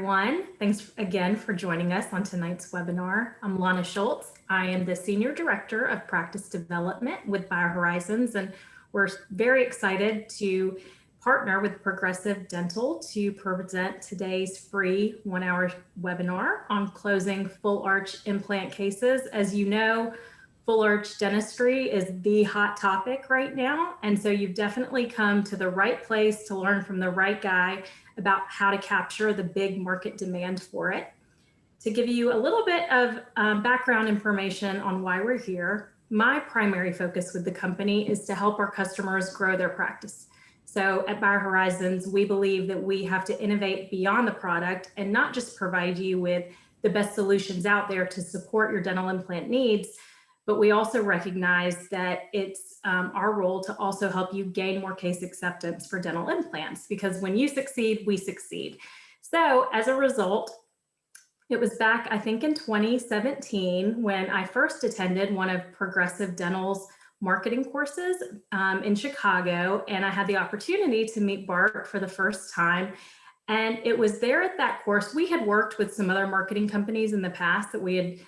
everyone. Thanks again for joining us on tonight's webinar. I'm Lana Schultz. I am the Senior Director of Practice Development with BioHorizons, and we're very excited to partner with Progressive Dental to present today's free 1-hour webinar on closing full arch implant cases. As you know, full arch dentistry is the hot topic right now. And so you've definitely come to the right place to learn from the right guy about how to capture the big market demand for it. To give you a little bit of background information on why we're here, my primary focus with the company is to help our customers grow their practice. So at BioHorizons, we believe that we have to innovate beyond the product and not just provide you with the best solutions out there to support your dental implant needs, but we also recognize that it's our role to also help you gain more case acceptance for dental implants, because when you succeed, we succeed. So as a result, it was back, I think in 2017, when I first attended one of Progressive Dental's marketing courses in Chicago, and I had the opportunity to meet Bart for the first time. And it was there at that course, we had worked with some other marketing companies in the past that we had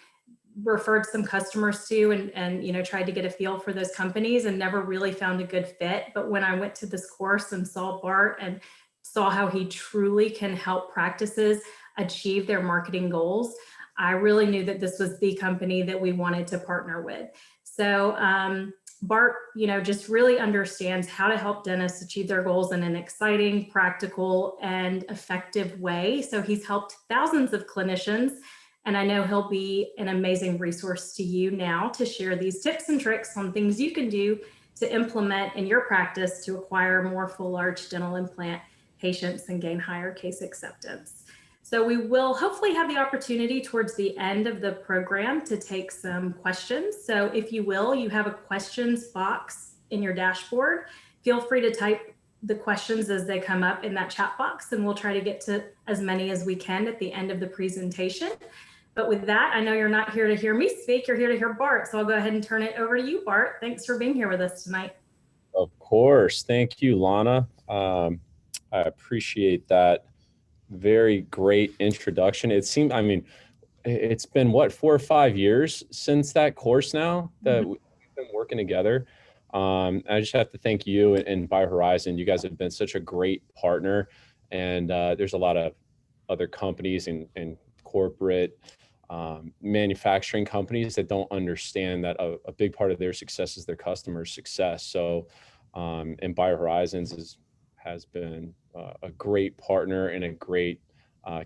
referred some customers to and you know, tried to get a feel for those companies and never really found a good fit. But when I went to this course and saw Bart and saw how he truly can help practices achieve their marketing goals, I really knew that this was the company that we wanted to partner with. So Bart, you know, just really understands how to help dentists achieve their goals in an exciting, practical, and effective way. So he's helped thousands of clinicians, and I know he'll be an amazing resource to you now to share these tips and tricks on things you can do to implement in your practice to acquire more full arch dental implant patients and gain higher case acceptance. So we will hopefully have the opportunity towards the end of the program to take some questions. So if you will, you have a questions box in your dashboard. Feel free to type the questions as they come up in that chat box, and we'll try to get to as many as we can at the end of the presentation. But with that, I know you're not here to hear me speak, you're here to hear Bart. So I'll go ahead and turn it over to you, Bart. Thanks for being here with us tonight. Of course. Thank you, Lana. I appreciate that very great introduction. It seemed, I mean, it's been what, 4 or 5 years since that course now that we've been working together. I just have to thank you and BioHorizons. You guys have been such a great partner. And there's a lot of other companies and corporate manufacturing companies that don't understand that a big part of their success is their customers' success. So, and BioHorizons has been a great partner and a great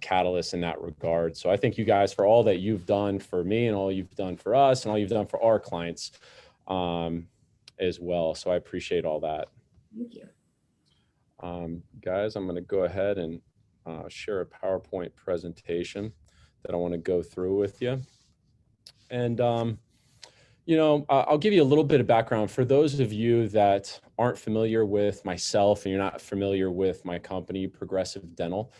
catalyst in that regard. So I thank you guys for all that you've done for me and all you've done for us and all you've done for our clients as well. So I appreciate all that. Thank you. Guys, I'm going to go ahead and share a PowerPoint presentation that I want to go through with you. And, you know, I'll give you a little bit of background for those of you that aren't familiar with myself and you're not familiar with my company, Progressive Dental.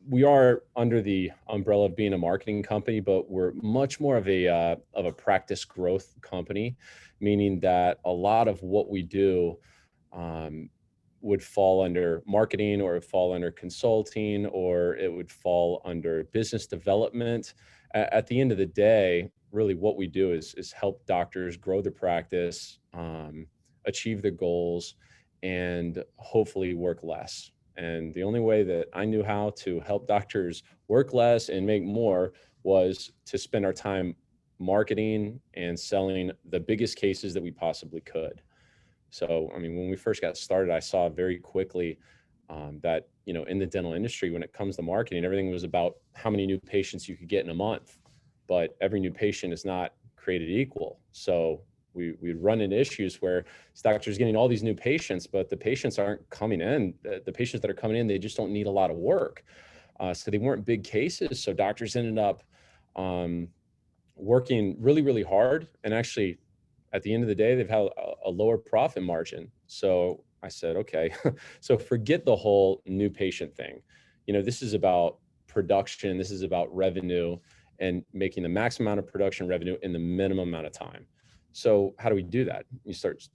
We are under the umbrella of being a marketing company, but we're much more of a practice growth company, meaning that a lot of what we do would fall under marketing, or it fall under consulting, or it would fall under business development. At the end of the day, really what we do is help doctors grow their practice, achieve their goals, and hopefully work less. And the only way that I knew how to help doctors work less and make more was to spend our time marketing and selling the biggest cases that we possibly could. So, I mean, when we first got started, I saw very quickly that, you know, in the dental industry, when it comes to marketing, everything was about how many new patients you could get in a month. But every new patient is not created equal. So we run into issues where doctors getting all these new patients, but the patients aren't coming in. The patients that are coming in, they just don't need a lot of work. So they weren't big cases. So doctors ended up working really, really hard. And actually, at the end of the day, they've had a lower profit margin. So I said, okay, so forget the whole new patient thing. You know, this is about production. This is about revenue and making the maximum amount of production revenue in the minimum amount of time. So how do we do that? You start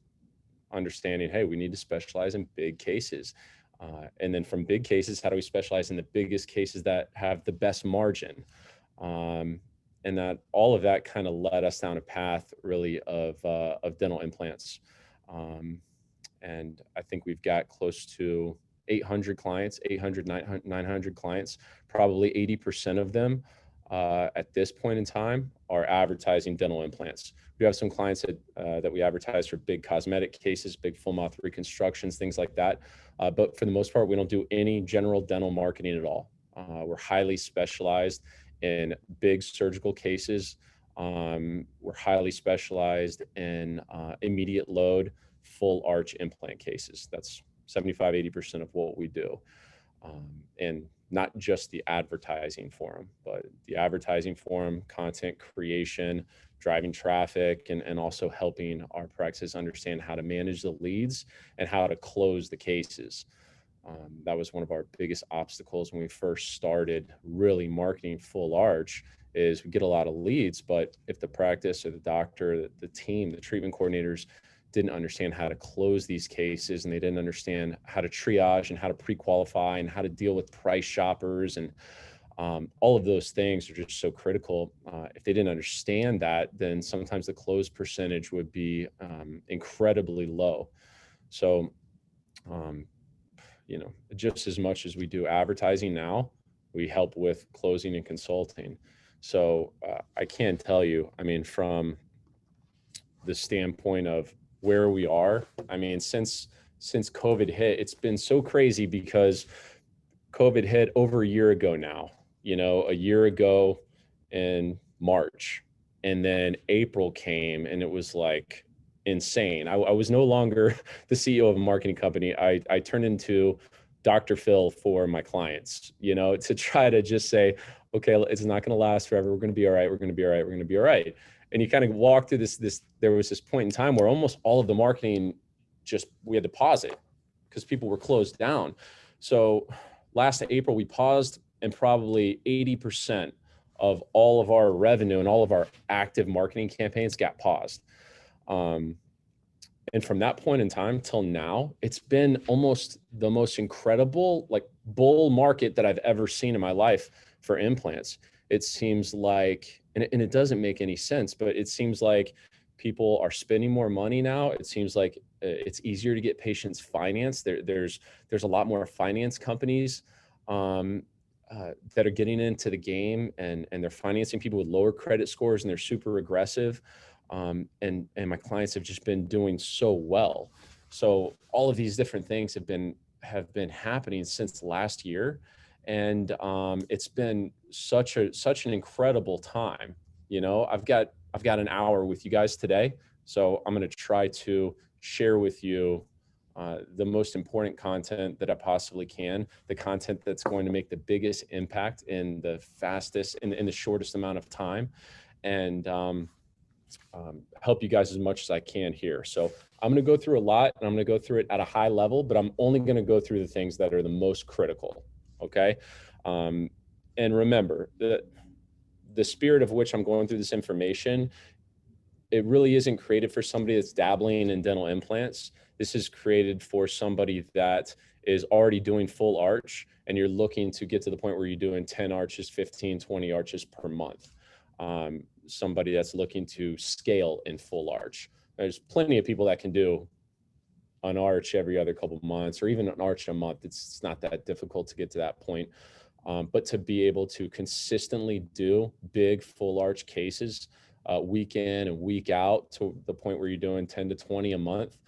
understanding, hey, we need to specialize in big cases. And then from big cases, how do we specialize in the biggest cases that have the best margin? And that all of that kind of led us down a path really of dental implants. And I think we've got close to 800 clients, 800, 900 clients. Probably 80% of them at this point in time are advertising dental implants. We have some clients that we advertise for big cosmetic cases, big full mouth reconstructions, things like that. But for the most part, we don't do any general dental marketing at all. We're highly specialized in big surgical cases. We're highly specialized in immediate load, full arch implant cases. That's 75, 80% of what we do. And not just the advertising for them, but the advertising for them, content creation, driving traffic, and also helping our practices understand how to manage the leads and how to close the cases. That was one of our biggest obstacles when we first started really marketing full arch. Is we get a lot of leads, but if the practice or the doctor, the team, the treatment coordinators didn't understand how to close these cases, and they didn't understand how to triage and how to pre-qualify and how to deal with price shoppers, and all of those things are just so critical. If they didn't understand that, then sometimes the close percentage would be incredibly low. So, just as much as we do advertising now, we help with closing and consulting. So I can tell you, I mean, from the standpoint of where we are, I mean, since COVID hit, it's been so crazy because COVID hit over a year ago now, a year ago in March, and then April came and it was like insane. I was no longer the CEO of a marketing company. I turned into Dr. Phil for my clients, to try to just say, okay, it's not going to last forever. We're going to be all right. We're going to be all right. We're going to be all right. And you kind of walk through this, there was this point in time where almost all of the marketing we had to pause it because people were closed down. So last April, we paused, and probably 80% of all of our revenue and all of our active marketing campaigns got paused. And from that point in time till now, it's been almost the most incredible, bull market that I've ever seen in my life for implants. It seems like, and it doesn't make any sense, but it seems like people are spending more money now. It seems like it's easier to get patients financed. There's a lot more finance companies that are getting into the game, and they're financing people with lower credit scores, and they're super aggressive. And my clients have just been doing so well. So all of these different things have been happening since last year. And it's been such an incredible time. I've got an hour with you guys today. So I'm going to try to share with you the most important content that I possibly can, the content that's going to make the biggest impact in the fastest, in the shortest amount of time, and help you guys as much as I can here. So I'm going to go through a lot, and I'm going to go through it at a high level, but I'm only going to go through the things that are the most critical. Okay. And remember the spirit of which I'm going through this information, it really isn't created for somebody that's dabbling in dental implants. This is created for somebody that is already doing full arch, and you're looking to get to the point where you're doing 10 arches, 15, 20 arches per month. Somebody that's looking to scale in full arch. There's plenty of people that can do an arch every other couple of months, or even an arch a month. It's not that difficult to get to that point. But to be able to consistently do big full arch cases week in and week out to the point where you're doing 10 to 20 a month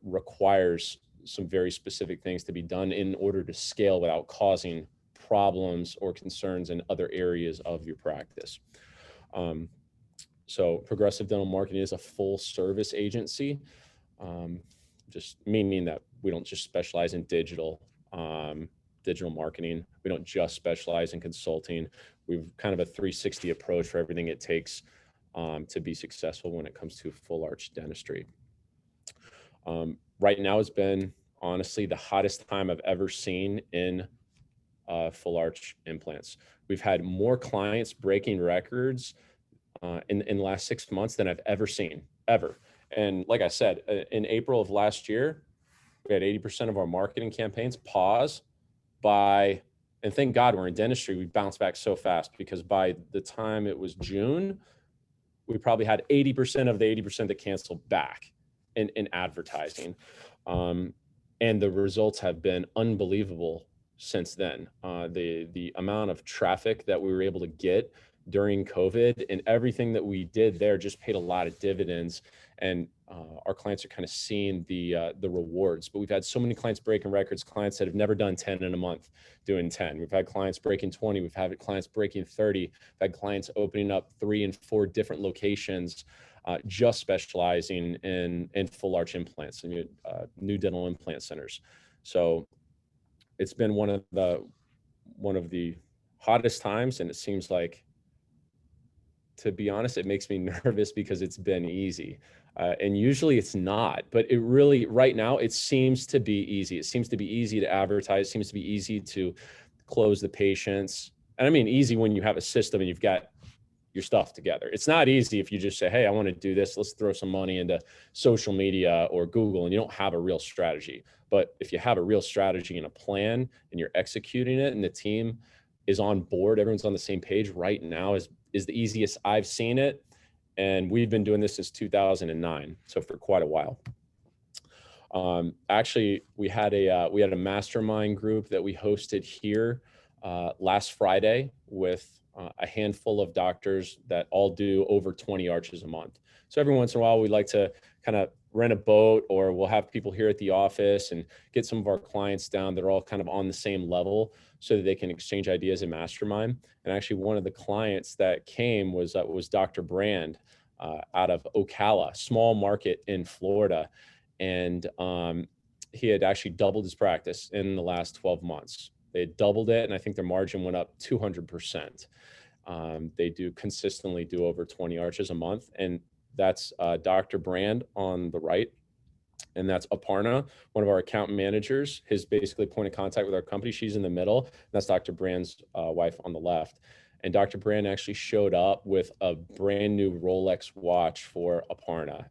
requires some very specific things to be done in order to scale without causing problems or concerns in other areas of your practice. So Progressive Dental Marketing is a full service agency, just meaning that we don't just specialize in digital marketing. We don't just specialize in consulting. We've kind of a 360 approach for everything it takes to be successful when it comes to full arch dentistry. Right now, it's been honestly the hottest time I've ever seen in full arch implants. We've had more clients breaking records in the last 6 months than I've ever seen, ever. And like I said, in April of last year, We had 80% of our marketing campaigns pause by, and thank God we're in dentistry, we bounced back so fast, because by the time it was June, we probably had 80% of the 80% that canceled back in advertising. And the results have been unbelievable since then. The amount of traffic that we were able to get during COVID and everything that we did there just paid a lot of dividends. And our clients are kind of seeing the rewards. But we've had so many clients breaking records, clients that have never done 10 in a month doing 10. We've had clients breaking 20. We've had clients breaking 30. We've had clients opening up 3 and 4 different locations, just specializing in full arch implants and new dental implant centers. So it's been one of the hottest times, and it seems like, to be honest, it makes me nervous because it's been easy. And usually it's not, but it really, right now, it seems to be easy. It seems to be easy to advertise, it seems to be easy to close the patients. And I mean, easy when you have a system and you've got your stuff together. It's not easy if you just say, hey, I want to do this, let's throw some money into social media or Google, and you don't have a real strategy. But if you have a real strategy and a plan and you're executing it and the team is on board, everyone's on the same page, right now is the easiest I've seen it. And we've been doing this since 2009, so for quite a while. Actually, we had a mastermind group that we hosted here last Friday with a handful of doctors that all do over 20 arches a month. So every once in a while, we like to kind of rent a boat, or we'll have people here at the office and get some of our clients down that are all kind of on the same level so that they can exchange ideas and mastermind. And actually, one of the clients that came was Dr. Brand out of Ocala, small market in Florida. And he had actually doubled his practice in the last 12 months. They had doubled it, and I think their margin went up 200%. They consistently do over 20 arches a month. And that's Dr. Brand on the right. And that's Aparna, one of our account managers, his basically point of contact with our company. She's in the middle. And that's Dr. Brand's wife on the left. And Dr. Brand actually showed up with a brand new Rolex watch for Aparna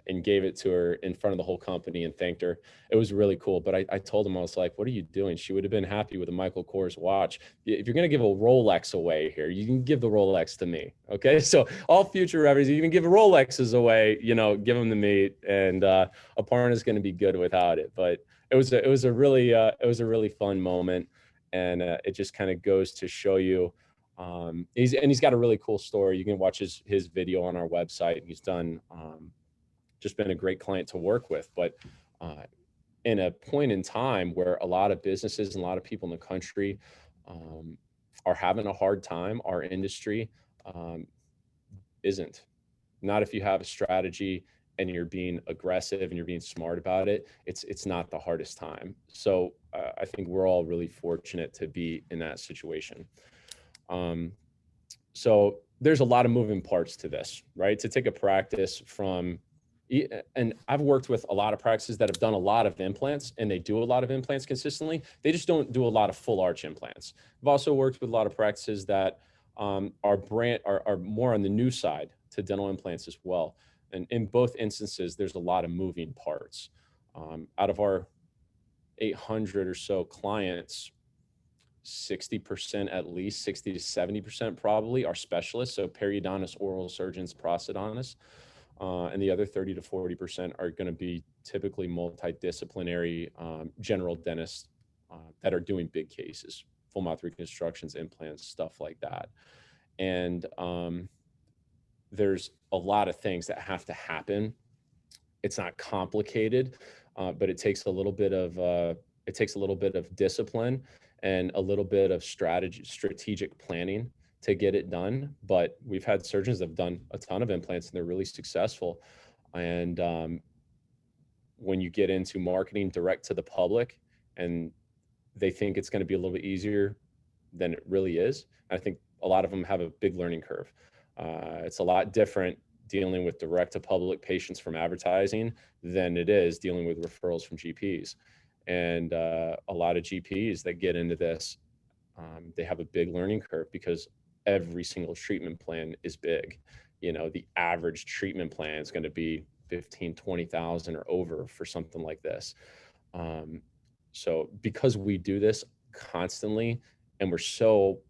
and gave it to her in front of the whole company and thanked her. It was really cool. But I told him, I was like, what are you doing? She would have been happy with a Michael Kors watch. If you're going to give a Rolex away here, you can give the Rolex to me. Okay. So all future revenues, you can give Rolexes away, give them to me. And Aparna is going to be good without it. But it was a really fun moment. And it just kind of goes to show you, he's got a really cool story. You can watch his video on our website. He's done, just been a great client to work with. But in a point in time where a lot of businesses and a lot of people in the country are having a hard time, our industry isn't. Not if you have a strategy and you're being aggressive and you're being smart about it. It's not the hardest time. So I think we're all really fortunate to be in that situation. So there's a lot of moving parts to this, right? To take a practice from, and I've worked with a lot of practices that have done a lot of implants and they do a lot of implants consistently. They just don't do a lot of full arch implants. I've also worked with a lot of practices that are more on the new side to dental implants as well. And in both instances, there's a lot of moving parts. Out of our 800 or so clients, 60% at least, 60 to 70% probably are specialists. So periodontists, oral surgeons, prosthodontists. And the other 30 to 40% are going to be typically multidisciplinary general dentists that are doing big cases, full mouth reconstructions, implants, stuff like that. And there's a lot of things that have to happen. It's not complicated, but it takes a little bit of discipline and a little bit of strategic planning to get it done. But we've had surgeons that have done a ton of implants and they're really successful. And when you get into marketing direct to the public and they think it's going to be a little bit easier than it really is, I think a lot of them have a big learning curve. It's a lot different dealing with direct to public patients from advertising than it is dealing with referrals from GPs. And a lot of GPs that get into this, they have a big learning curve because every single treatment plan is big. The average treatment plan is going to be 15, 20,000 or over for something like this. So because we do this constantly and we're so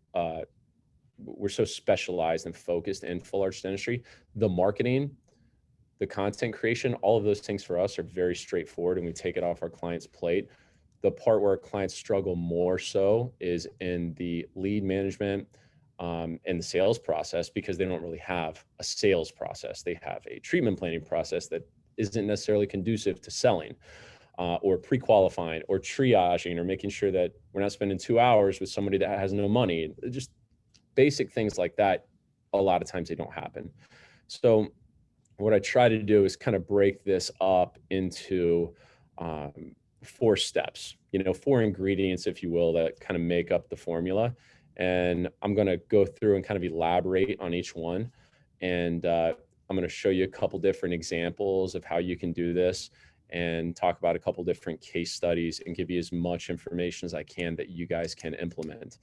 specialized and focused in full arch dentistry, the marketing, the content creation, all of those things for us are very straightforward and we take it off our clients' plate. The part where our clients struggle more so is in the lead management and the sales process, because they don't really have a sales process. They have a treatment planning process that isn't necessarily conducive to selling or pre-qualifying or triaging or making sure that we're not spending 2 hours with somebody that has no money. Just basic things like that. A lot of times they don't happen. So what I try to do is kind of break this up into 4 steps, 4 ingredients, if you will, that kind of make up the formula. And I'm going to go through and kind of elaborate on each one. And I'm going to show you a couple different examples of how you can do this and talk about a couple different case studies and give you as much information as I can that you guys can implement,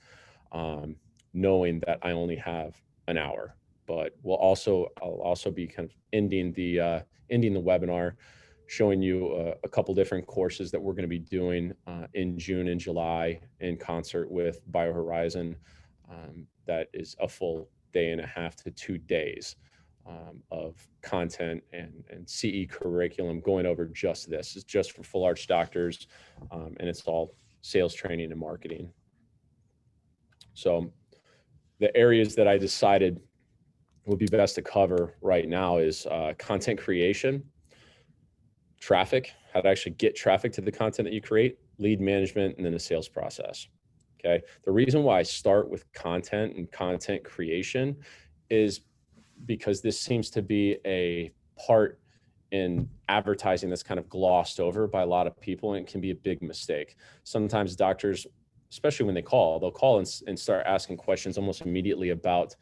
knowing that I only have an hour. But I'll also be kind of ending the webinar, showing you a couple different courses that we're going to be doing in June and July in concert with BioHorizon. That is a full day and a half to 2 days of content and CE curriculum going over just this. It's just for full arch doctors, and it's all sales training and marketing. So the areas that I decided would be best to cover right now is content creation, traffic, how to actually get traffic to the content that you create, lead management, and then the sales process. Okay. The reason why I start with content and content creation is because this seems to be a part in advertising that's kind of glossed over by a lot of people, and it can be a big mistake. Sometimes doctors, especially when they'll call and start asking questions almost immediately about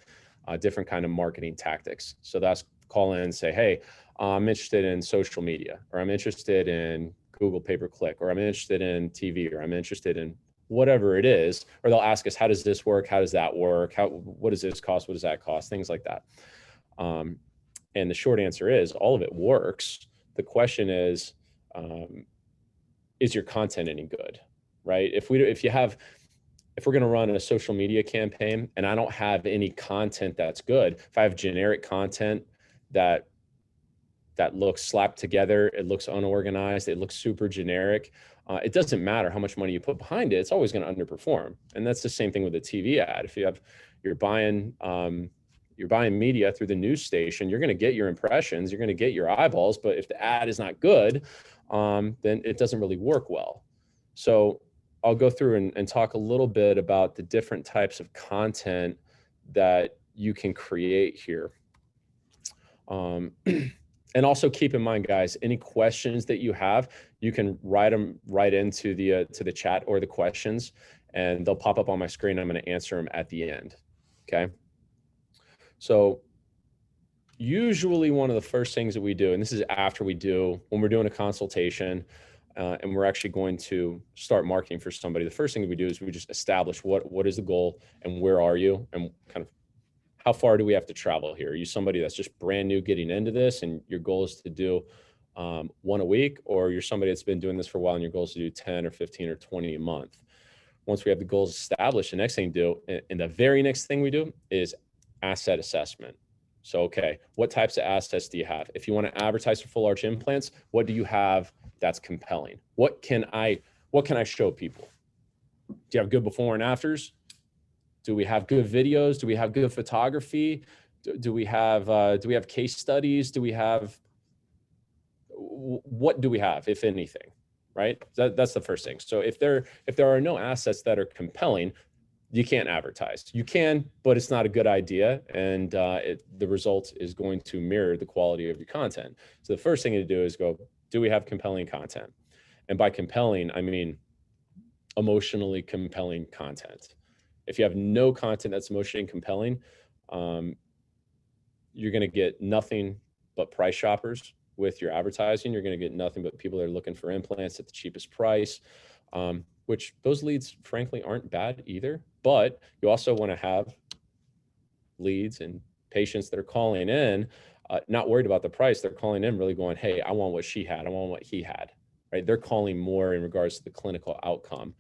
different kind of marketing tactics. So that's call in and say, hey, I'm interested in social media, or I'm interested in Google pay-per-click, or I'm interested in TV, or I'm interested in whatever it is. Or they'll ask us, how does this work? How does that work? What does this cost? What does that cost? Things like that. And the short answer is all of it works. The question is your content any good, right? If we're going to run a social media campaign and I don't have any content that's good, if I have generic content that looks slapped together, it looks unorganized, it looks super generic, it doesn't matter how much money you put behind it, it's always going to underperform. And that's the same thing with a TV ad. If you're buying media through the news station, you're going to get your impressions, you're going to get your eyeballs, but if the ad is not good, then it doesn't really work well. So I'll go through and talk a little bit about the different types of content that you can create here. And also keep in mind, guys, any questions that you have, you can write them right into to the chat or the questions, and they'll pop up on my screen. I'm going to answer them at the end. Okay. So usually one of the first things that we do, and this is when we're doing a consultation, and we're actually going to start marketing for somebody, the first thing that we do is we just establish what is the goal and where are you, and kind of how far do we have to travel here? Are you somebody that's just brand new getting into this and your goal is to do 1 a week, or you're somebody that's been doing this for a while and your goal is to do 10 or 15 or 20 a month? Once we have the goals established, the next thing we do, and the very next thing we do, is asset assessment. So, okay, what types of assets do you have? If you want to advertise for full arch implants, what do you have that's compelling? What can I show people? Do you have good before and afters? Do we have good videos? Do we have good photography? Do we have case studies? What do we have, if anything, right? That's the first thing. So if there are no assets that are compelling, you can't advertise. You can, but it's not a good idea. And the result is going to mirror the quality of your content. So the first thing to do is go, do we have compelling content? And by compelling, I mean emotionally compelling content. If you have no content that's emotionally compelling, you're going to get nothing but price shoppers with your advertising. You're going to get nothing but people that are looking for implants at the cheapest price, which those leads, frankly, aren't bad either. But you also want to have leads and patients that are calling in, not worried about the price. They're calling in really going, hey, I want what she had. I want what he had. right? They're calling more in regards to the clinical outcome.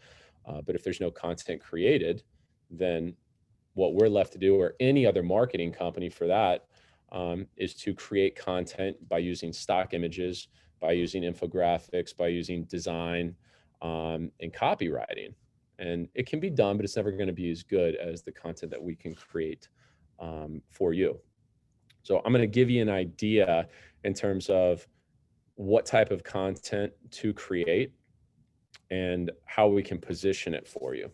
But if there's no content created, then what we're left to do, or any other marketing company for that, is to create content by using stock images, by using infographics, by using design, and copywriting. And it can be done, but it's never going to be as good as the content that we can create for you. So I'm going to give you an idea in terms of what type of content to create and how we can position it for you.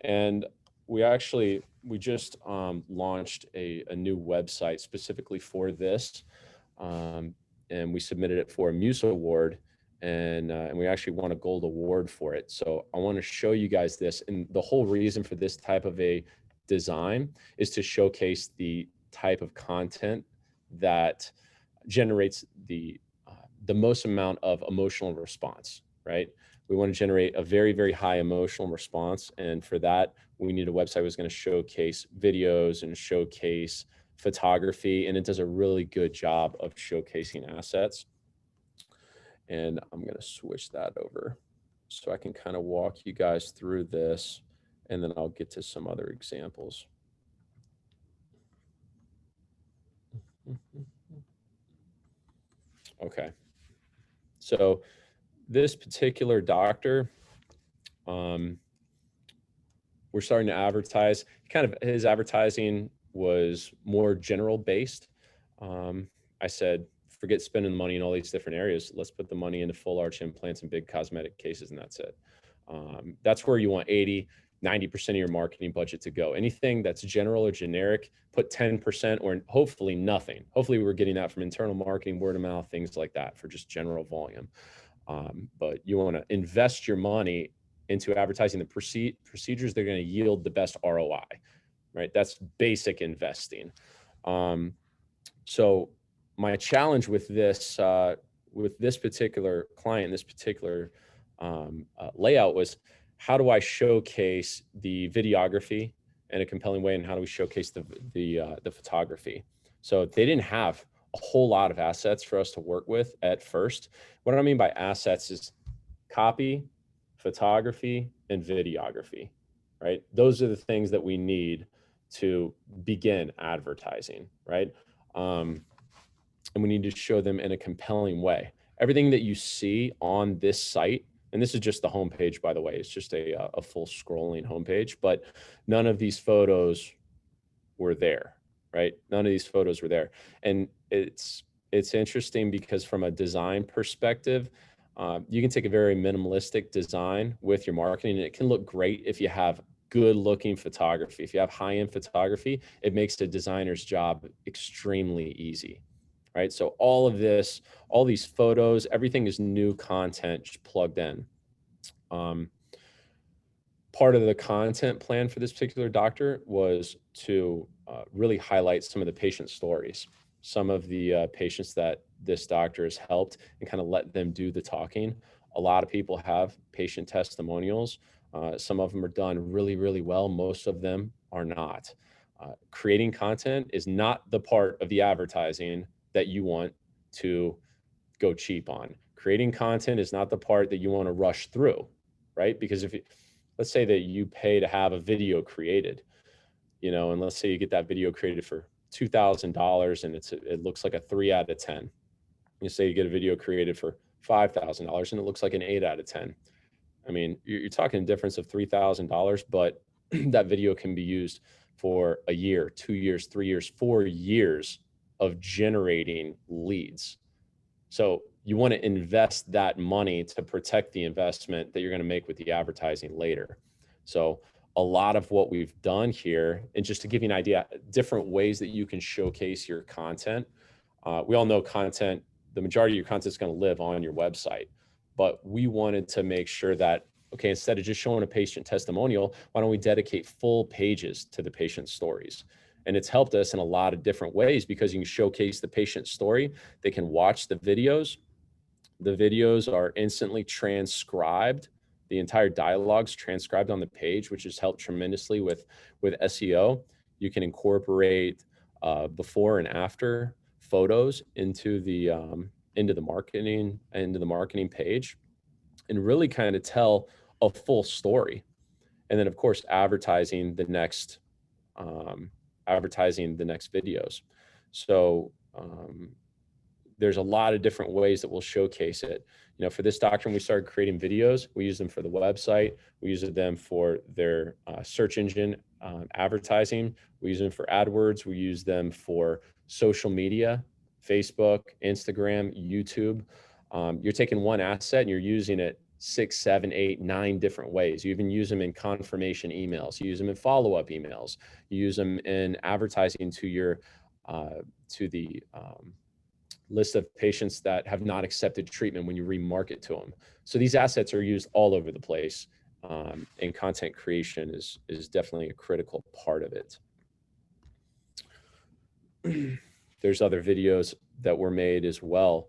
And we just launched a new website specifically for this, and we submitted it for a Muse Award, and we actually won a gold award for it. So I want to show you guys this, and the whole reason for this type of a design is to showcase the type of content that generates the most amount of emotional response, right? We want to generate a very, very high emotional response. And for that, we need a website that's going to showcase videos and showcase photography. And it does a really good job of showcasing assets. And I'm going to switch that over so I can kind of walk you guys through this, and then I'll get to some other examples. Okay. So this particular doctor, we're starting to advertise. Kind of his advertising was more general based. I said, forget spending the money in all these different areas. Let's put the money into full arch implants and big cosmetic cases, and that's it. That's where you want 80-90% of your marketing budget to go. Anything that's general or generic, put 10%, or hopefully nothing. Hopefully we're getting that from internal marketing, word of mouth, things like that for just general volume. But you want to invest your money into advertising the procedures that are going to yield the best ROI, right? That's basic investing. So my challenge with this particular client, this particular layout was, how do I showcase the videography in a compelling way, and how do we showcase the photography? So they didn't have a whole lot of assets for us to work with at first. What I mean by assets is copy, photography, and videography, right? Those are the things that we need to begin advertising, right? And we need to show them in a compelling way. Everything that you see on this site, and this is just the homepage, by the way, it's just a full scrolling homepage, but none of these photos were there, right? None of these photos were there. And it's interesting because from a design perspective, you can take a very minimalistic design with your marketing, and it can look great if you have good looking photography. If you have high-end photography, it makes the designer's job extremely easy, right? So all of this, all these photos, everything is new content just plugged in. Part of the content plan for this particular doctor was to really highlight some of the patient stories, some of the patients that this doctor has helped, and kind of let them do the talking. A lot of people have patient testimonials. Some of them are done really, really well. Most of them are not. Creating content is not the part of the advertising that you want to go cheap on. Creating content is not the part that you want to rush through, right? Because let's say that you pay to have a video created, and let's say you get that video created for $2,000 and it looks like a 3 out of 10. You say you get a video created for $5,000 and it looks like an 8 out of 10. I mean, you're talking a difference of $3,000, but that video can be used for a year, 2 years, 3 years, 4 years of generating leads. So you want to invest that money to protect the investment that you're going to make with the advertising later. So a lot of what we've done here, and just to give you an idea, different ways that you can showcase your content. We all know content, the majority of your content is going to live on your website, but we wanted to make sure that, okay, instead of just showing a patient testimonial, why don't we dedicate full pages to the patient stories? And it's helped us in a lot of different ways, because you can showcase the patient story. They can watch the videos. The videos are instantly transcribed. The entire dialogue's transcribed on the page, which has helped tremendously with SEO. You can incorporate before and after photos into the marketing page. and really kind of tell a full story. And then of course, advertising the next videos. So there's a lot of different ways that we'll showcase it. You know, for this doctor, when we started creating videos, we use them for the website, we use them for their search engine advertising, we use them for AdWords, we use them for social media, Facebook, Instagram, YouTube. You're taking one asset and you're using it 6, 7, 8, 9 different ways. You even use them in confirmation emails, you use them in follow-up emails, you use them in advertising to your to the list of patients that have not accepted treatment when you remarket to them. So these assets are used all over the place, and content creation is definitely a critical part of it. There's other videos that were made as well.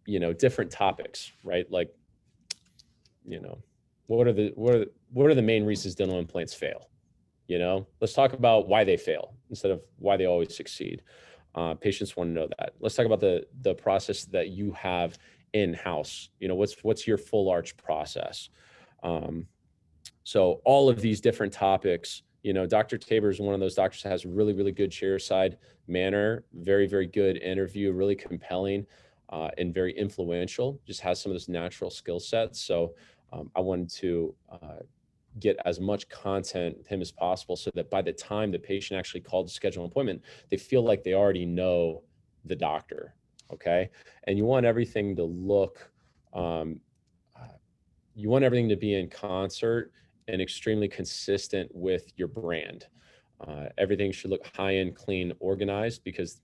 You know, different topics, right? Like, you know, what are the main reasons dental implants fail? You know, let's talk about why they fail instead of why they always succeed. Patients want to know that. Let's talk about the process that you have in-house. You know, what's your full arch process? So all of these different topics, you know, Dr. Tabor is one of those doctors that has really, really good chairside manner, very, very good interview, really compelling and very influential, just has some of those natural skill sets. So I wanted to get as much content with him as possible so that by the time the patient actually called to schedule an appointment, they feel like they already know the doctor, okay? And you want everything to look, you want everything to be in concert and extremely consistent with your brand. Everything should look high-end, clean, organized, because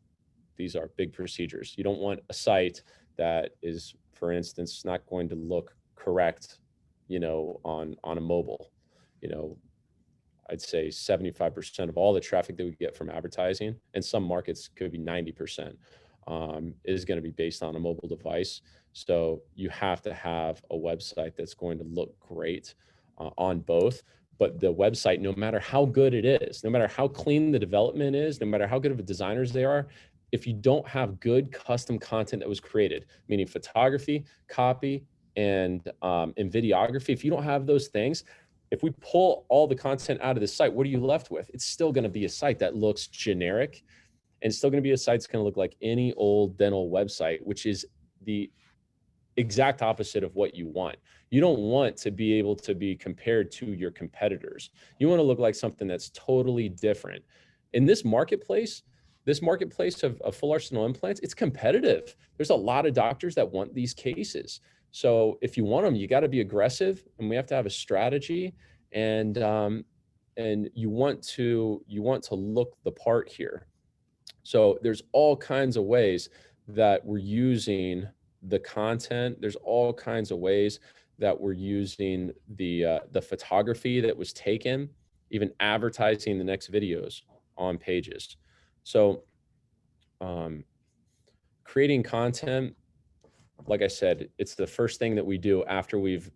these are big procedures. You don't want a site that is, for instance, not going to look correct, you know, on a mobile. You know, I'd say 75% of all the traffic that we get from advertising, and some markets could be 90%, is going to be based on a mobile device. So you have to have a website that's going to look great on both. But the website, no matter how good it is, no matter how clean the development is, no matter how good of a designers they are, if you don't have good custom content that was created, meaning photography, copy, and videography, if you don't have those things, if we pull all the content out of the site, what are you left with? It's still going to be a site that looks generic, and it's still going to be a site that's going to look like any old dental website, which is the exact opposite of what you want. You don't want to be able to be compared to your competitors. You want to look like something that's totally different. In this marketplace of full arch dental implants, it's competitive. There's a lot of doctors that want these cases. So if you want them, you got to be aggressive, and we have to have a strategy, and you want to look the part here. So there's all kinds of ways that we're using the content. There's all kinds of ways that we're using the photography that was taken, even advertising the next videos on pages. So creating content, like I said, it's the first thing that we do after we've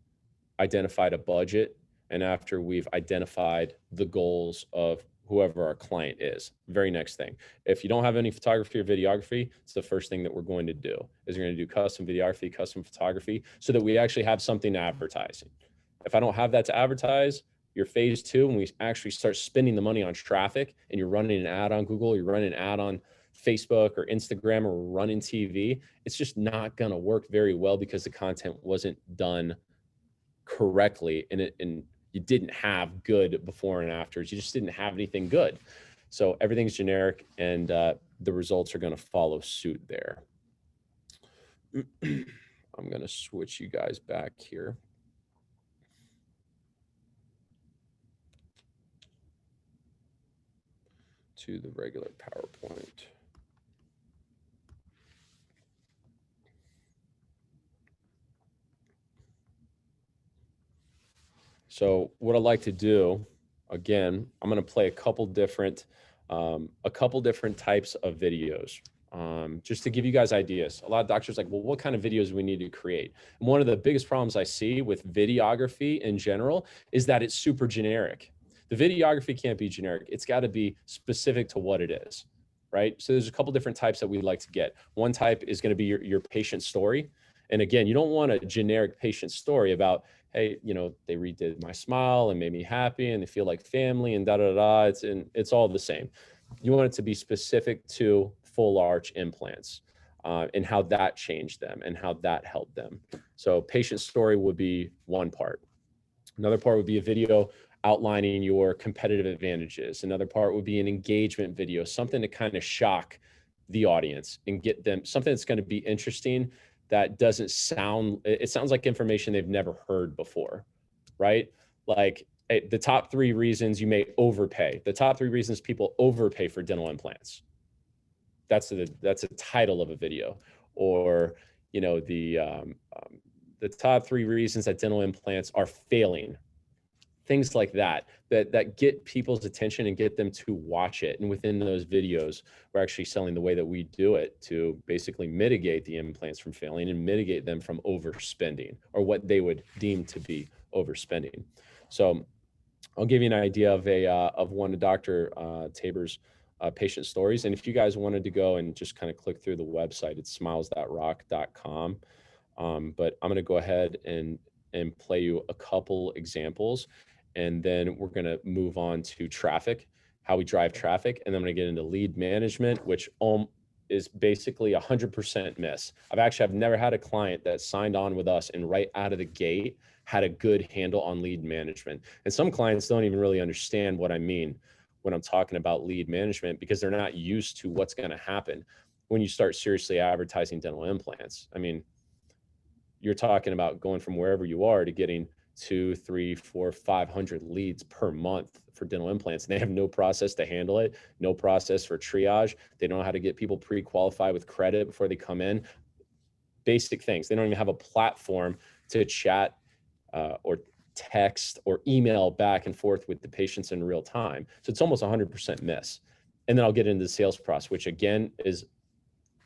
identified a budget and after we've identified the goals of whoever our client is. Very next thing. If you don't have any photography or videography, it's the first thing that we're going to do, is we're going to do custom videography, custom photography, so that we actually have something to advertise. If I don't have that to advertise, your phase 2, when we actually start spending the money on traffic and you're running an ad on Google, you're running an ad on Facebook or Instagram or running TV, it's just not going to work very well because the content wasn't done correctly, and you didn't have good before and afters. You just didn't have anything good. So everything's generic, and the results are going to follow suit there. I'm going to switch you guys back here. To the regular PowerPoint. So what I like to do, again, I'm going to play a couple different types of videos, just to give you guys ideas. A lot of doctors are like, well, what kind of videos do we need to create? And one of the biggest problems I see with videography in general is that it's super generic. The videography can't be generic. It's got to be specific to what it is, right? So there's a couple different types that we'd like to get. One type is going to be your patient story. And again, you don't want a generic patient story about, hey, they redid my smile and made me happy and they feel like family and da da da. It's all the same. You want it to be specific to full arch implants, and how that changed them and how that helped them. So patient story would be one part. Another part would be a video outlining your competitive advantages. Another part would be an engagement video, something to kind of shock the audience and get them something that's going to be interesting, that doesn't sound, it sounds like information they've never heard before, right? Like, the top 3 reasons you may overpay, the top 3 reasons people overpay for dental implants. That's a title of a video. Or, the top 3 reasons that dental implants are failing. Things like that get people's attention and get them to watch it. And within those videos, we're actually selling the way that we do it to basically mitigate the implants from failing and mitigate them from overspending, or what they would deem to be overspending. So I'll give you an idea of one of Dr. Tabor's patient stories. And if you guys wanted to go and just kind of click through the website, it's smiles.rock.com. But I'm going to go ahead and play you a couple examples, and then we're going to move on to traffic, how we drive traffic, and then I'm going to get into lead management, which is basically 100% miss. I've never had a client that signed on with us and right out of the gate had a good handle on lead management. And some clients don't even really understand what I mean when I'm talking about lead management, because they're not used to what's going to happen when you start seriously advertising dental implants. I mean, you're talking about going from wherever you are to getting 2, 3, 4, 500 leads per month for dental implants. And they have no process to handle it, no process for triage. They don't know how to get people pre-qualified with credit before they come in. Basic things. They don't even have a platform to chat or text or email back and forth with the patients in real time. So it's almost 100% miss. And then I'll get into the sales process, which again is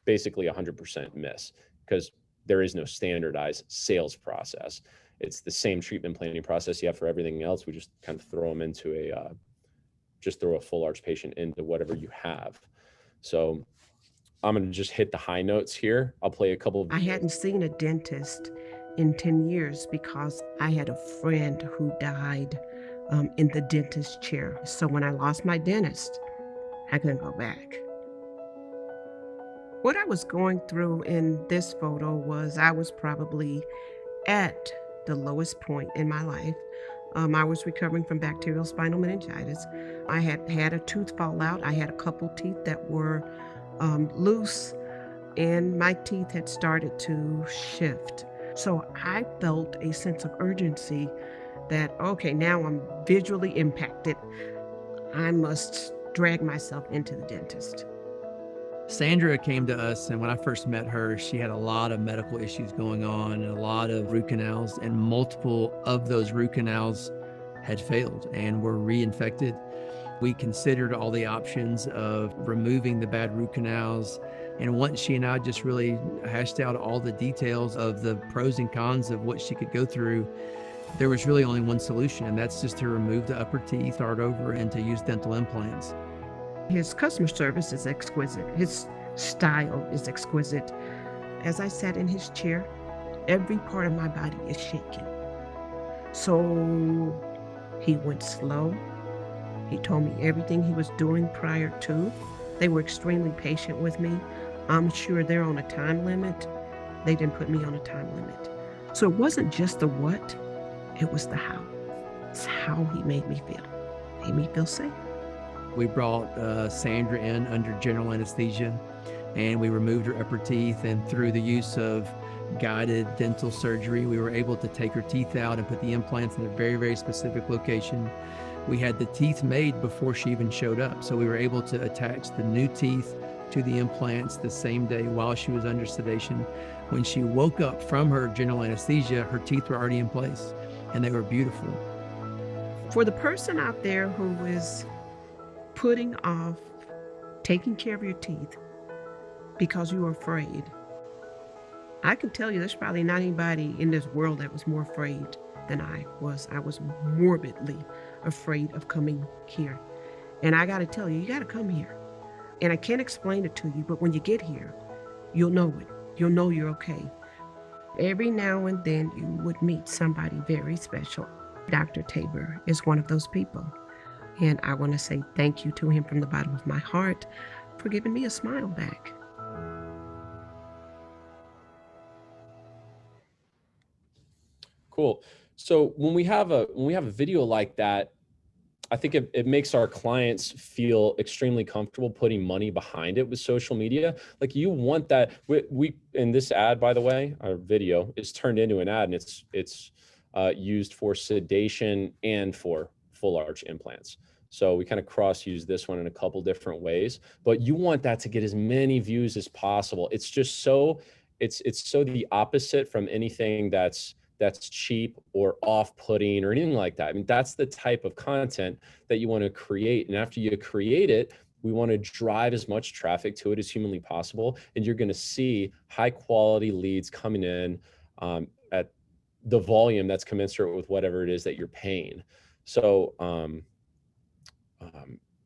basically 100% miss, because there is no standardized sales process. It's the same treatment planning process you have for everything else. We just kind of throw them into just throw a full arch patient into whatever you have. So I'm going to just hit the high notes here. I'll play a couple of. I hadn't seen a dentist in 10 years because I had a friend who died in the dentist chair. So when I lost my dentist, I couldn't go back. What I was going through in this photo was I was probably at the lowest point in my life. I was recovering from bacterial spinal meningitis. I had had a tooth fall out. I had a couple teeth that were loose, and my teeth had started to shift. So I felt a sense of urgency that, okay, now I'm visually impacted. I must drag myself into the dentist. Sandra came to us, and when I first met her, she had a lot of medical issues going on and a lot of root canals, and multiple of those root canals had failed and were reinfected. We considered all the options of removing the bad root canals, and once she and I just really hashed out all the details of the pros and cons of what she could go through, there was really only one solution, and that's just to remove the upper teeth, start over, and to use dental implants. His customer service is exquisite. His style is exquisite. As I sat in his chair, every part of my body is shaking. So he went slow. He told me everything he was doing prior to. They were extremely patient with me. I'm sure they're on a time limit. They didn't put me on a time limit. So it wasn't just the what, it was the how. It's how he made me feel. Made me feel safe. We brought Sandra in under general anesthesia, and we removed her upper teeth, and through the use of guided dental surgery, we were able to take her teeth out and put the implants in a very, very specific location. We had the teeth made before she even showed up, so we were able to attach the new teeth to the implants the same day while she was under sedation. When she woke up from her general anesthesia, her teeth were already in place, and they were beautiful. For the person out there who is putting off taking care of your teeth because you're afraid, I can tell you there's probably not anybody in this world that was more afraid than I was. I was morbidly afraid of coming here. And I got to tell you, you got to come here. And I can't explain it to you, but when you get here, you'll know it. You'll know you're okay. Every now and then you would meet somebody very special. Dr. Tabor is one of those people. And I want to say thank you to him from the bottom of my heart for giving me a smile back. Cool. So when we have a video like that, I think it makes our clients feel extremely comfortable putting money behind it with social media. Like you want that. We in this ad, by the way, our video is turned into an ad, and it's used for sedation and for full arch implants. So we kind of cross use this one in a couple different ways, but you want that to get as many views as possible. It's just so it's so the opposite from anything that's cheap or off-putting or anything like that. I mean, that's the type of content that you want to create. And after you create it, we want to drive as much traffic to it as humanly possible. And you're going to see high quality leads coming in at the volume that's commensurate with whatever it is that you're paying. So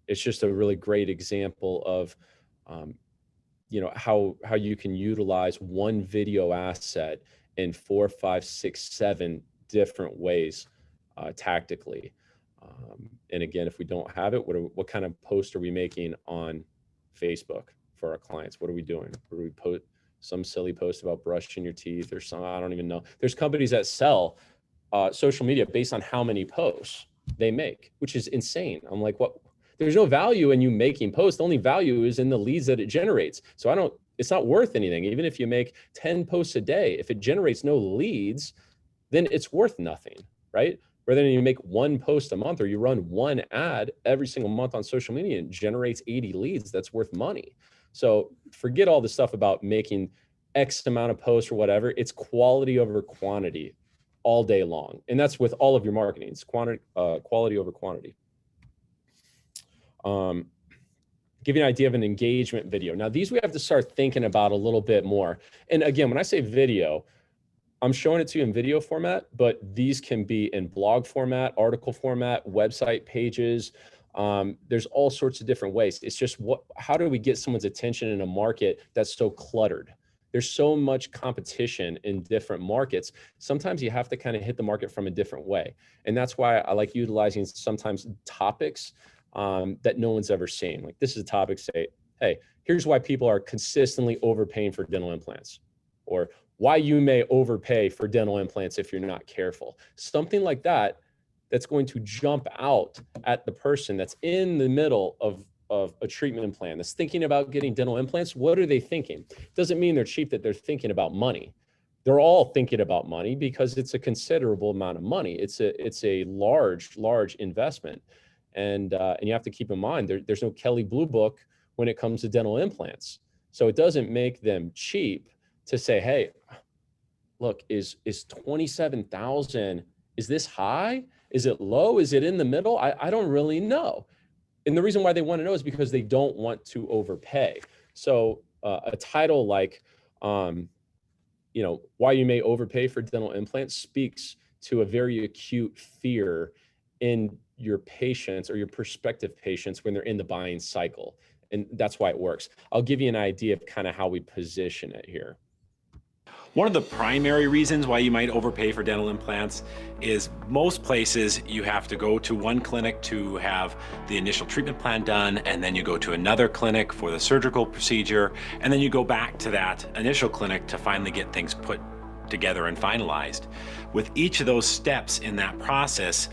it's just a really great example of how you can utilize one video asset in 4, 5, 6, 7 different ways tactically. And again, if we don't have it, what kind of post are we making on Facebook for our clients? What are we doing? Or do we post some silly post about brushing your teeth or some, I don't even know. There's companies that sell social media based on how many posts they make, which is insane. I'm like, what? There's no value in you making posts. The only value is in the leads that it generates. So it's not worth anything. Even if you make 10 posts a day, if it generates no leads, then it's worth nothing, right? Rather than you make one post a month or you run one ad every single month on social media and generates 80 leads, that's worth money. So forget all the stuff about making X amount of posts or whatever. It's quality over quantity all day long. And that's with all of your marketing. It's quality over quantity. Give you an idea of an engagement video. Now, these we have to start thinking about a little bit more. And again, when I say video, I'm showing it to you in video format, but these can be in blog format, article format, website pages. There's all sorts of different ways. It's just how do we get someone's attention in a market that's so cluttered? There's so much competition in different markets. Sometimes you have to kind of hit the market from a different way. And that's why I like utilizing sometimes topics that no one's ever seen. Like this is a topic, say, hey, here's why people are consistently overpaying for dental implants, or why you may overpay for dental implants if you're not careful. Something like that, that's going to jump out at the person that's in the middle of a treatment plan, that's thinking about getting dental implants. What are they thinking? Doesn't mean they're cheap, that they're thinking about money. They're all thinking about money because it's a considerable amount of money. It's a large investment. And you have to keep in mind, there's no Kelley Blue Book when it comes to dental implants. So it doesn't make them cheap to say, hey, look, is 27,000, is this high? Is it low? Is it in the middle? I don't really know. And the reason why they want to know is because they don't want to overpay. So a title like, why you may overpay for dental implants speaks to a very acute fear in your patients or your prospective patients when they're in the buying cycle. And that's why it works. I'll give you an idea of kind of how we position it here. One of the primary reasons why you might overpay for dental implants is most places you have to go to one clinic to have the initial treatment plan done, and then you go to another clinic for the surgical procedure, and then you go back to that initial clinic to finally get things put together and finalized. With each of those steps in that process,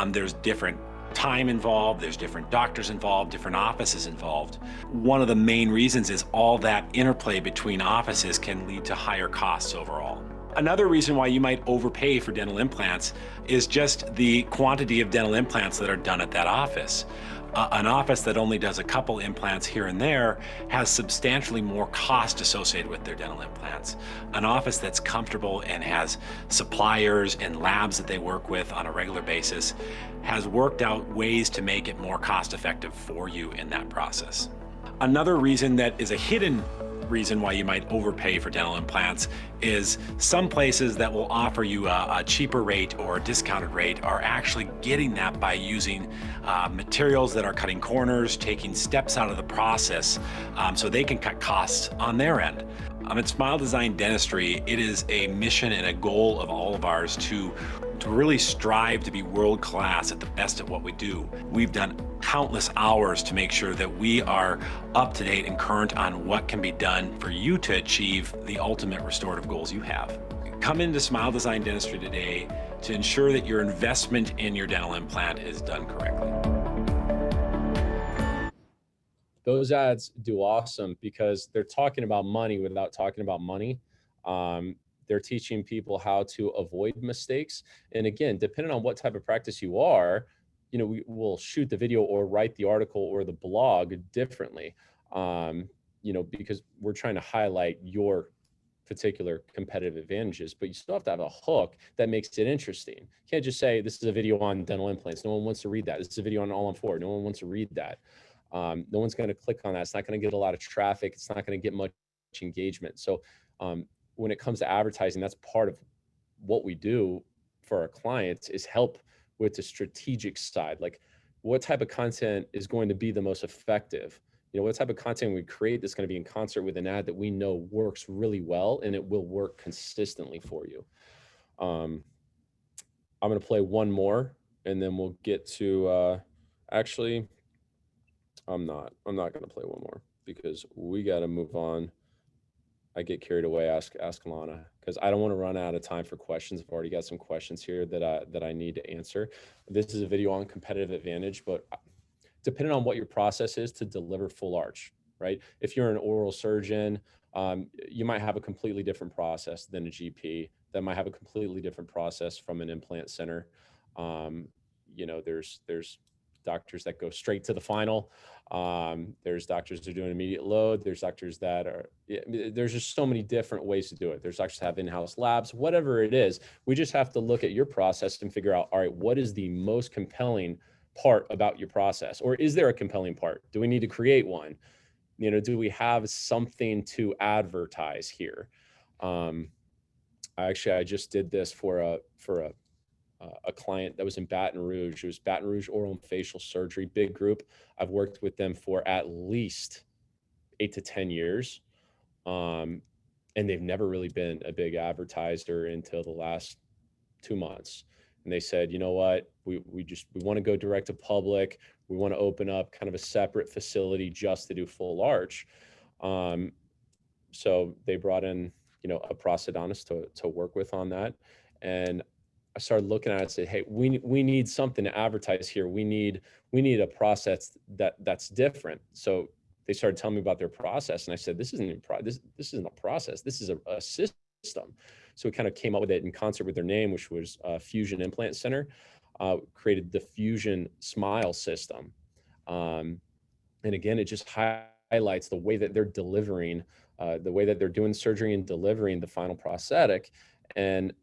there's different time involved, there's different doctors involved, different offices involved. One of the main reasons is all that interplay between offices can lead to higher costs overall. Another reason why you might overpay for dental implants is just the quantity of dental implants that are done at that office. An office that only does a couple implants here and there has substantially more cost associated with their dental implants. An office that's comfortable and has suppliers and labs that they work with on a regular basis has worked out ways to make it more cost effective for you in that process. Another reason that is a hidden reason why you might overpay for dental implants is some places that will offer you a cheaper rate or a discounted rate are actually getting that by using materials that are cutting corners, taking steps out of the process so they can cut costs on their end. At Smile Design Dentistry, it is a mission and a goal of all of ours to really strive to be world class at the best at what we do. We've done countless hours to make sure that we are up to date and current on what can be done for you to achieve the ultimate restorative goals you have. Come into Smile Design Dentistry today to ensure that your investment in your dental implant is done correctly. Those ads do awesome because they're talking about money without talking about money. They're teaching people how to avoid mistakes. And again, depending on what type of practice you are, you know, we will shoot the video or write the article or the blog differently, you know, because we're trying to highlight your particular competitive advantages, but you still have to have a hook that makes it interesting. You can't just say, this is a video on dental implants. No one wants to read that. This is a video on All-on-4. No one wants to read that. No one's going to click on that. It's not going to get a lot of traffic. It's not going to get much engagement. So when it comes to advertising, that's part of what we do for our clients, is help with the strategic side. Like, what type of content is going to be the most effective? You know, what type of content we create that's going to be in concert with an ad that we know works really well and it will work consistently for you. I'm going to play one more and then we'll get to actually, I'm not going to play one more because we got to move on. I get carried away. Ask Lana, because I don't want to run out of time for questions. I've already got some questions here that I need to answer. This is a video on competitive advantage, but depending on what your process is to deliver full arch, right? If you're an oral surgeon, you might have a completely different process than a GP. That might have a completely different process from an implant center. You know, there's doctors that go straight to the final. There's doctors that are doing immediate load. There's doctors that are, there's just so many different ways to do it. There's doctors that have in-house labs, whatever it is. We just have to look at your process and figure out, all right, what is the most compelling part about your process? Or is there a compelling part? Do we need to create one? You know, do we have something to advertise here? I just did this for a client that was in Baton Rouge. It was Baton Rouge Oral and Facial Surgery, big group. I've worked with them for at least 8 to 10 years. And they've never really been a big advertiser until the last 2 months. And they said, you know what, we want to go direct to public. We want to open up kind of a separate facility just to do full arch. So they brought in, you know, a prosthodontist to work with on that. And I started looking at it and said, hey, we need something to advertise here. We need a process that's different. So they started telling me about their process, and I said, this isn't this isn't a process. This is a system. So we kind of came up with it in concert with their name, which was Fusion Implant Center. Created the Fusion Smile System, and again, it just highlights the way that they're delivering, the way that they're doing surgery and delivering the final prosthetic, and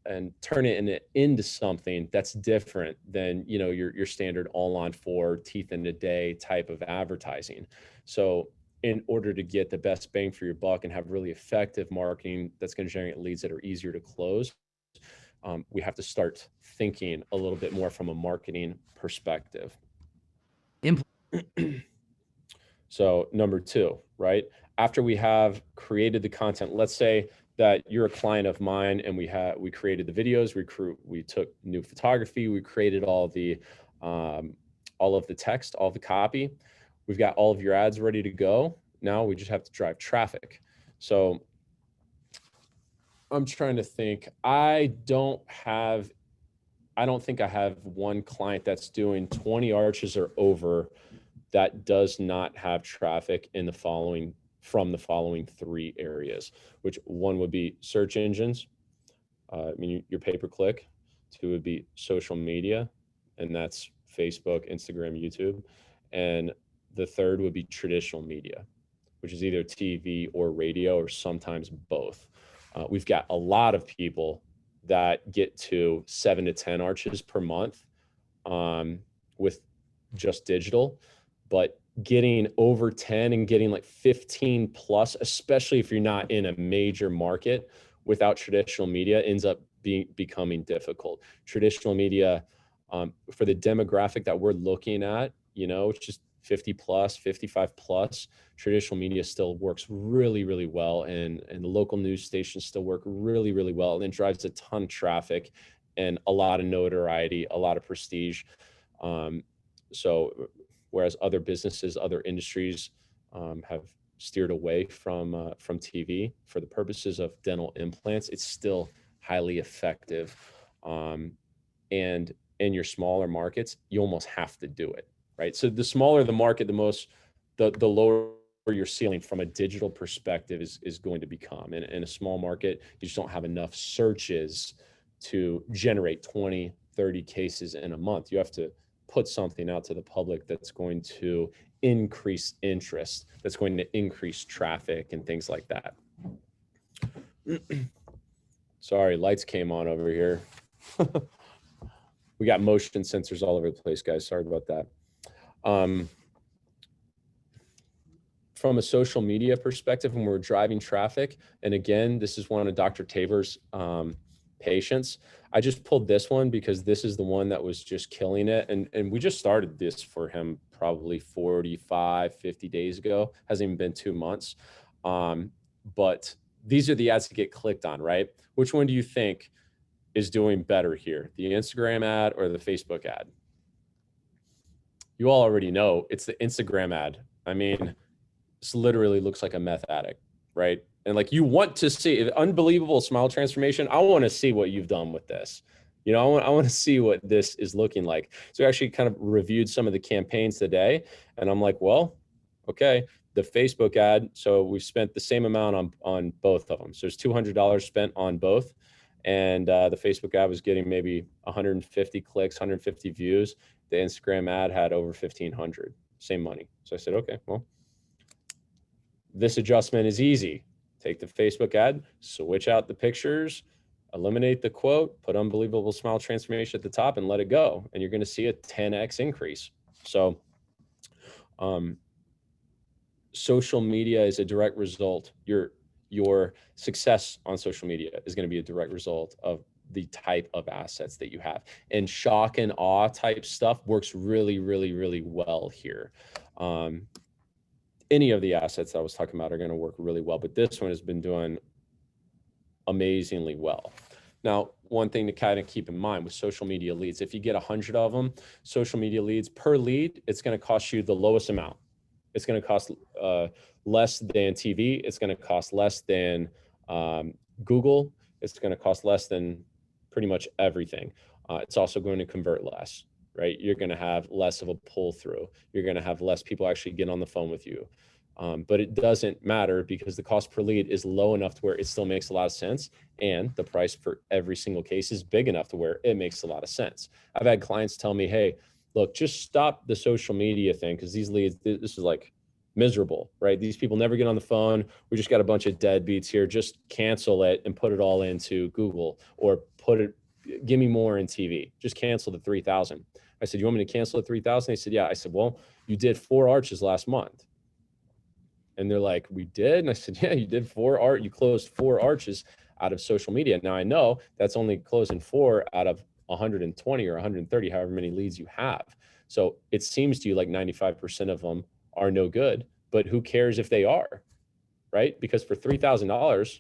turn it into something that's different than, you know, your standard All-on-4 teeth in a day type of advertising. So in order to get the best bang for your buck and have really effective marketing that's going to generate leads that are easier to close, we have to start thinking a little bit more from a marketing perspective. So number 2, right? After we have created the content, let's say that you're a client of mine and we created the videos, we took new photography, we created all of the text, all the copy. We've got all of your ads ready to go. Now we just have to drive traffic. So I'm trying to think. I don't think I have one client that's doing 20 arches or over that does not have traffic from the following 3 areas, which one would be search engines. Your pay-per-click. 2 would be social media, and that's Facebook, Instagram, YouTube. And the 3rd would be traditional media, which is either TV or radio or sometimes both. We've got a lot of people that get to 7 to 10 arches per month with just digital, but getting over 10 and getting like 15 plus, especially if you're not in a major market without traditional media, ends up becoming difficult. Traditional media, for the demographic that we're looking at, you know, it's just 50 plus, 55 plus, traditional media still works really, really well. And the local news stations still work really, really well. And it drives a ton of traffic and a lot of notoriety, a lot of prestige. So whereas other businesses, other industries have steered away from TV for the purposes of dental implants, it's still highly effective. And in your smaller markets, you almost have to do it, right? So the smaller the market, the lower your ceiling from a digital perspective is going to become. In a small market, you just don't have enough searches to generate 20, 30 cases in a month. You have to put something out to the public that's going to increase interest, that's going to increase traffic and things like that. Sorry, lights came on over here. We got motion sensors all over the place, guys. Sorry about that. From a social media perspective, when we're driving traffic, and again, this is one of Dr. Tabor's patients. I just pulled this one because this is the one that was just killing it. And we just started this for him probably 45, 50 days ago. Hasn't even been 2 months. But these are the ads that get clicked on, right? Which one do you think is doing better here, the Instagram ad or the Facebook ad? You all already know it's the Instagram ad. I mean, this literally looks like a meth addict, right? And like, you want to see unbelievable smile transformation. I want to see what you've done with this. You know, I want to see what this is looking like. So I actually kind of reviewed some of the campaigns today, and I'm like, well, okay, the Facebook ad. So we've spent the same amount on both of them. So there's $200 spent on both. And the Facebook ad was getting maybe 150 clicks, 150 views. The Instagram ad had over 1,500, same money. So I said, okay, well, this adjustment is easy. Take the Facebook ad, switch out the pictures, eliminate the quote, put unbelievable smile transformation at the top, and let it go. And you're going to see a 10x increase. So social media is a direct result. Your success on social media is going to be a direct result of the type of assets that you have. And shock and awe type stuff works really, really, really well here. Any of the assets that I was talking about are going to work really well, but this one has been doing amazingly well. Now, one thing to kind of keep in mind with social media leads, if you get 100 of them, social media leads per lead, it's going to cost you the lowest amount. It's going to cost less than TV. It's going to cost less than Google. It's going to cost less than pretty much everything. It's also going to convert less, right? You're going to have less of a pull through. You're going to have less people actually get on the phone with you. But it doesn't matter because the cost per lead is low enough to where it still makes a lot of sense. And the price for every single case is big enough to where it makes a lot of sense. I've had clients tell me, hey, look, just stop the social media thing because these leads, this is like miserable, right? These people never get on the phone. We just got a bunch of deadbeats here. Just cancel it and put it all into Google, or give me more in TV. Just cancel the 3,000. I said, you want me to cancel the 3,000? They said, yeah. I said, well, you did 4 arches last month. And they're like, we did? And I said, yeah, you did you closed 4 arches out of social media. Now I know that's only closing 4 out of 120 or 130, however many leads you have. So it seems to you like 95% of them are no good, but who cares if they are, right? Because for $3,000,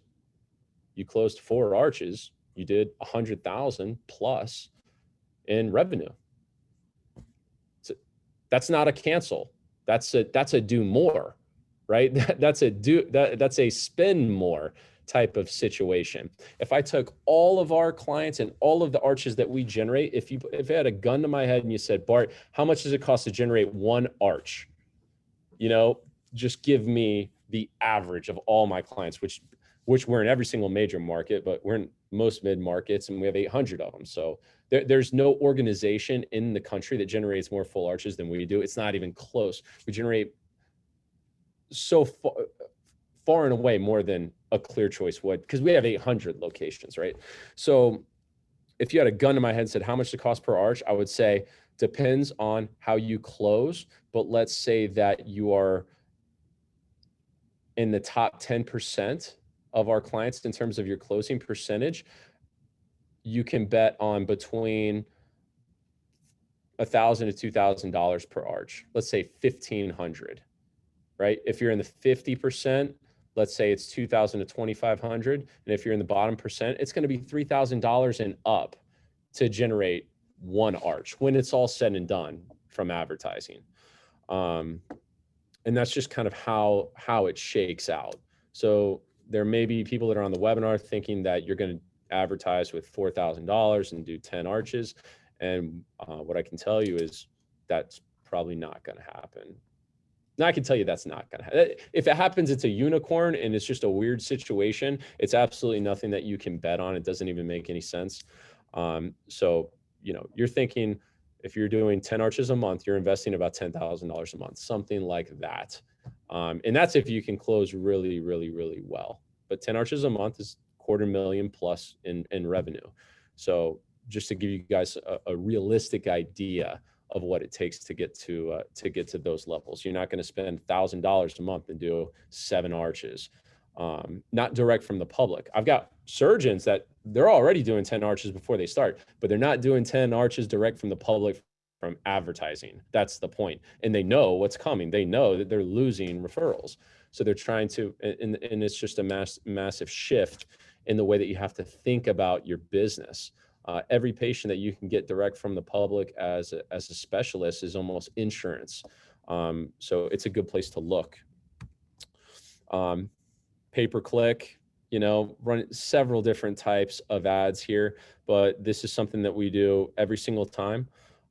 you closed 4 arches, you did 100,000 plus in revenue. So that's not a cancel. That's a do more, right? That's a spend more type of situation. If I took all of our clients and all of the arches that we generate, if you had a gun to my head and you said, Bart, how much does it cost to generate 1 arch? You know, just give me the average of all my clients, which we're in every single major market, but we're in most mid markets and we have 800 of them. So there's no organization in the country that generates more full arches than we do. It's not even close. We generate so far and away more than a Clear Choice would, because we have 800 locations, right? So if you had a gun to my head and said, how much the cost per arch? I would say, depends on how you close, but let's say that you are in the top 10% of our clients in terms of your closing percentage. You can bet on between $1,000 to $2,000 per arch. Let's say 1,500, right? If you're in the 50%, let's say it's 2,000 to 2,500. And if you're in the bottom percent, it's going to be $3,000 and up to generate one arch when it's all said and done from advertising. And that's just kind of how it shakes out. So there may be people that are on the webinar thinking that you're going to advertise with $4,000 and do 10 arches. And what I can tell you is that's probably not going to happen. Now I can tell you that's not going to happen. If it happens, it's a unicorn and it's just a weird situation. It's absolutely nothing that you can bet on. It doesn't even make any sense. So, you know, you're thinking if you're doing 10 arches a month, you're investing about $10,000 a month, something like that. And that's if you can close really, really, really well. But 10 arches a month is $250,000 plus in revenue. So just to give you guys a realistic idea of what it takes to get to those levels. You're not going to spend $1,000 a month and do 7 arches, not direct from the public. I've got surgeons that they're already doing 10 arches before they start, but they're not doing 10 arches direct from the public from advertising. That's the point. And they know what's coming. They know that they're losing referrals. So they're trying to, and it's just a massive shift in the way that you have to think about your business. Every patient that you can get direct from the public as a specialist is almost insurance. So it's a good place to look. Pay-per-click, you know, run several different types of ads here, but this is something that we do every single time.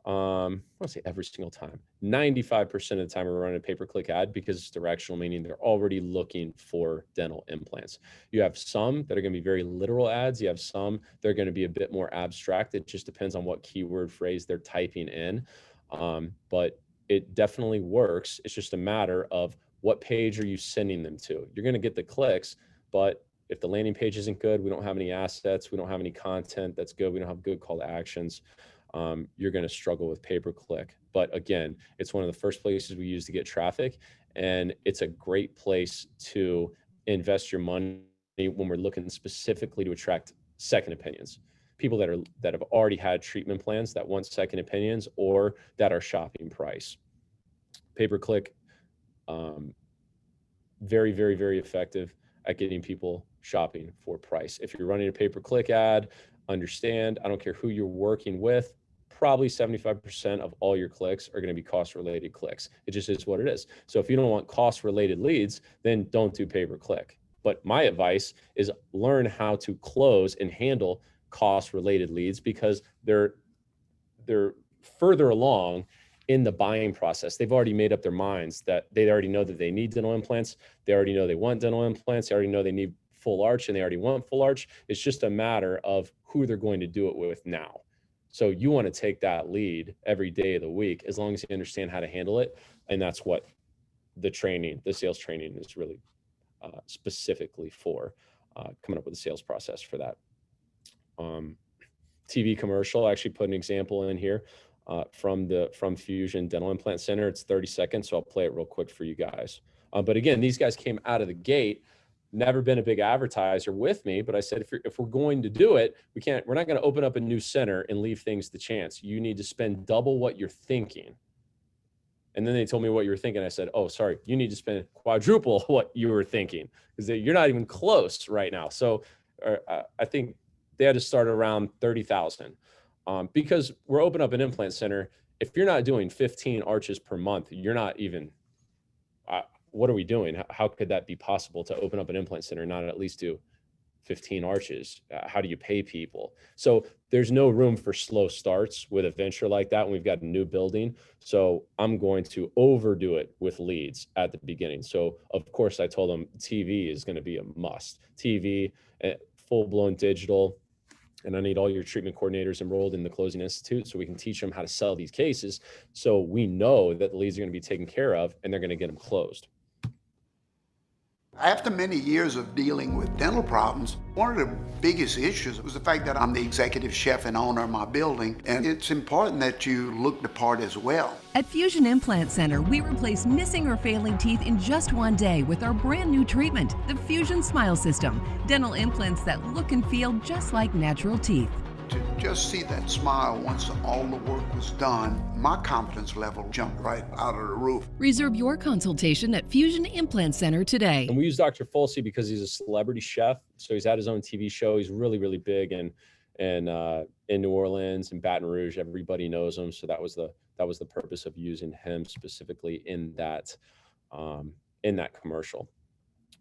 I want to say every single time. 95% of the time we're running a pay-per-click ad because it's directional, meaning they're already looking for dental implants. You have some that are going to be very literal ads. You have some that are going to be a bit more abstract. It just depends on what keyword phrase they're typing in. But it definitely works. It's just a matter of what page are you sending them to. You're going to get the clicks, but if the landing page isn't good, we don't have any assets, we don't have any content that's good, we don't have good call to actions, you're going to struggle with pay-per-click. But again, it's one of the first places we use to get traffic, and it's a great place to invest your money when we're looking specifically to attract second opinions, people that have already had treatment plans that want second opinions or that are shopping price. Pay-per-click, very, very, very effective at getting people shopping for price. If you're running a pay-per-click ad, understand, I don't care who you're working with, probably 75% of all your clicks are going to be cost-related clicks. It just is what it is. So if you don't want cost-related leads, then don't do pay-per-click. But my advice is learn how to close and handle cost-related leads because they're further along in the buying process. They've already made up their minds that they already know that they need dental implants. They already know they want dental implants. They already know they need full arch and they already want full arch. It's just a matter of who they're going to do it with now. So you want to take that lead every day of the week, as long as you understand how to handle it. And that's what the sales training is really specifically for, coming up with a sales process for that. TV commercial, I actually put an example in here from Fusion Dental Implant Center. It's 30 seconds, so I'll play it real quick for you guys. But again, these guys came out of the gate, never been a big advertiser with me, but I said, if we're going to do it, we're not going to open up a new center and leave things to chance. You need to spend double what you're thinking. And then they told me what you were thinking. I said, oh, sorry, you need to spend quadruple what you were thinking because you're not even close right now. So I think they had to start around 30,000 because we're opening up an implant center. If you're not doing 15 arches per month, you're not even, what are we doing? How could that be possible to open up an implant center and not at least do 15 arches? How do you pay people? So there's no room for slow starts with a venture like that when we've got a new building. So I'm going to overdo it with leads at the beginning. So of course I told them TV is going to be a must. TV, full-blown digital, and I need all your treatment coordinators enrolled in the Closing Institute so we can teach them how to sell these cases. So we know that the leads are going to be taken care of and they're going to get them closed. After many years of dealing with dental problems, one of the biggest issues was the fact that I'm the executive chef and owner of my building, and it's important that you look the part as well. At Fusion Implant Center, we replace missing or failing teeth in just one day with our brand new treatment, the Fusion Smile System. Dental implants that look and feel just like natural teeth. to just see that smile once all the work was done, my confidence level jumped right out of the roof. Reserve your consultation at Fusion Implant Center today. And we use Dr. Folsey because he's a celebrity chef. So he's had his own TV show. He's really, really big and in New Orleans and Baton Rouge. Everybody knows him. So that was the purpose of using him specifically in that commercial.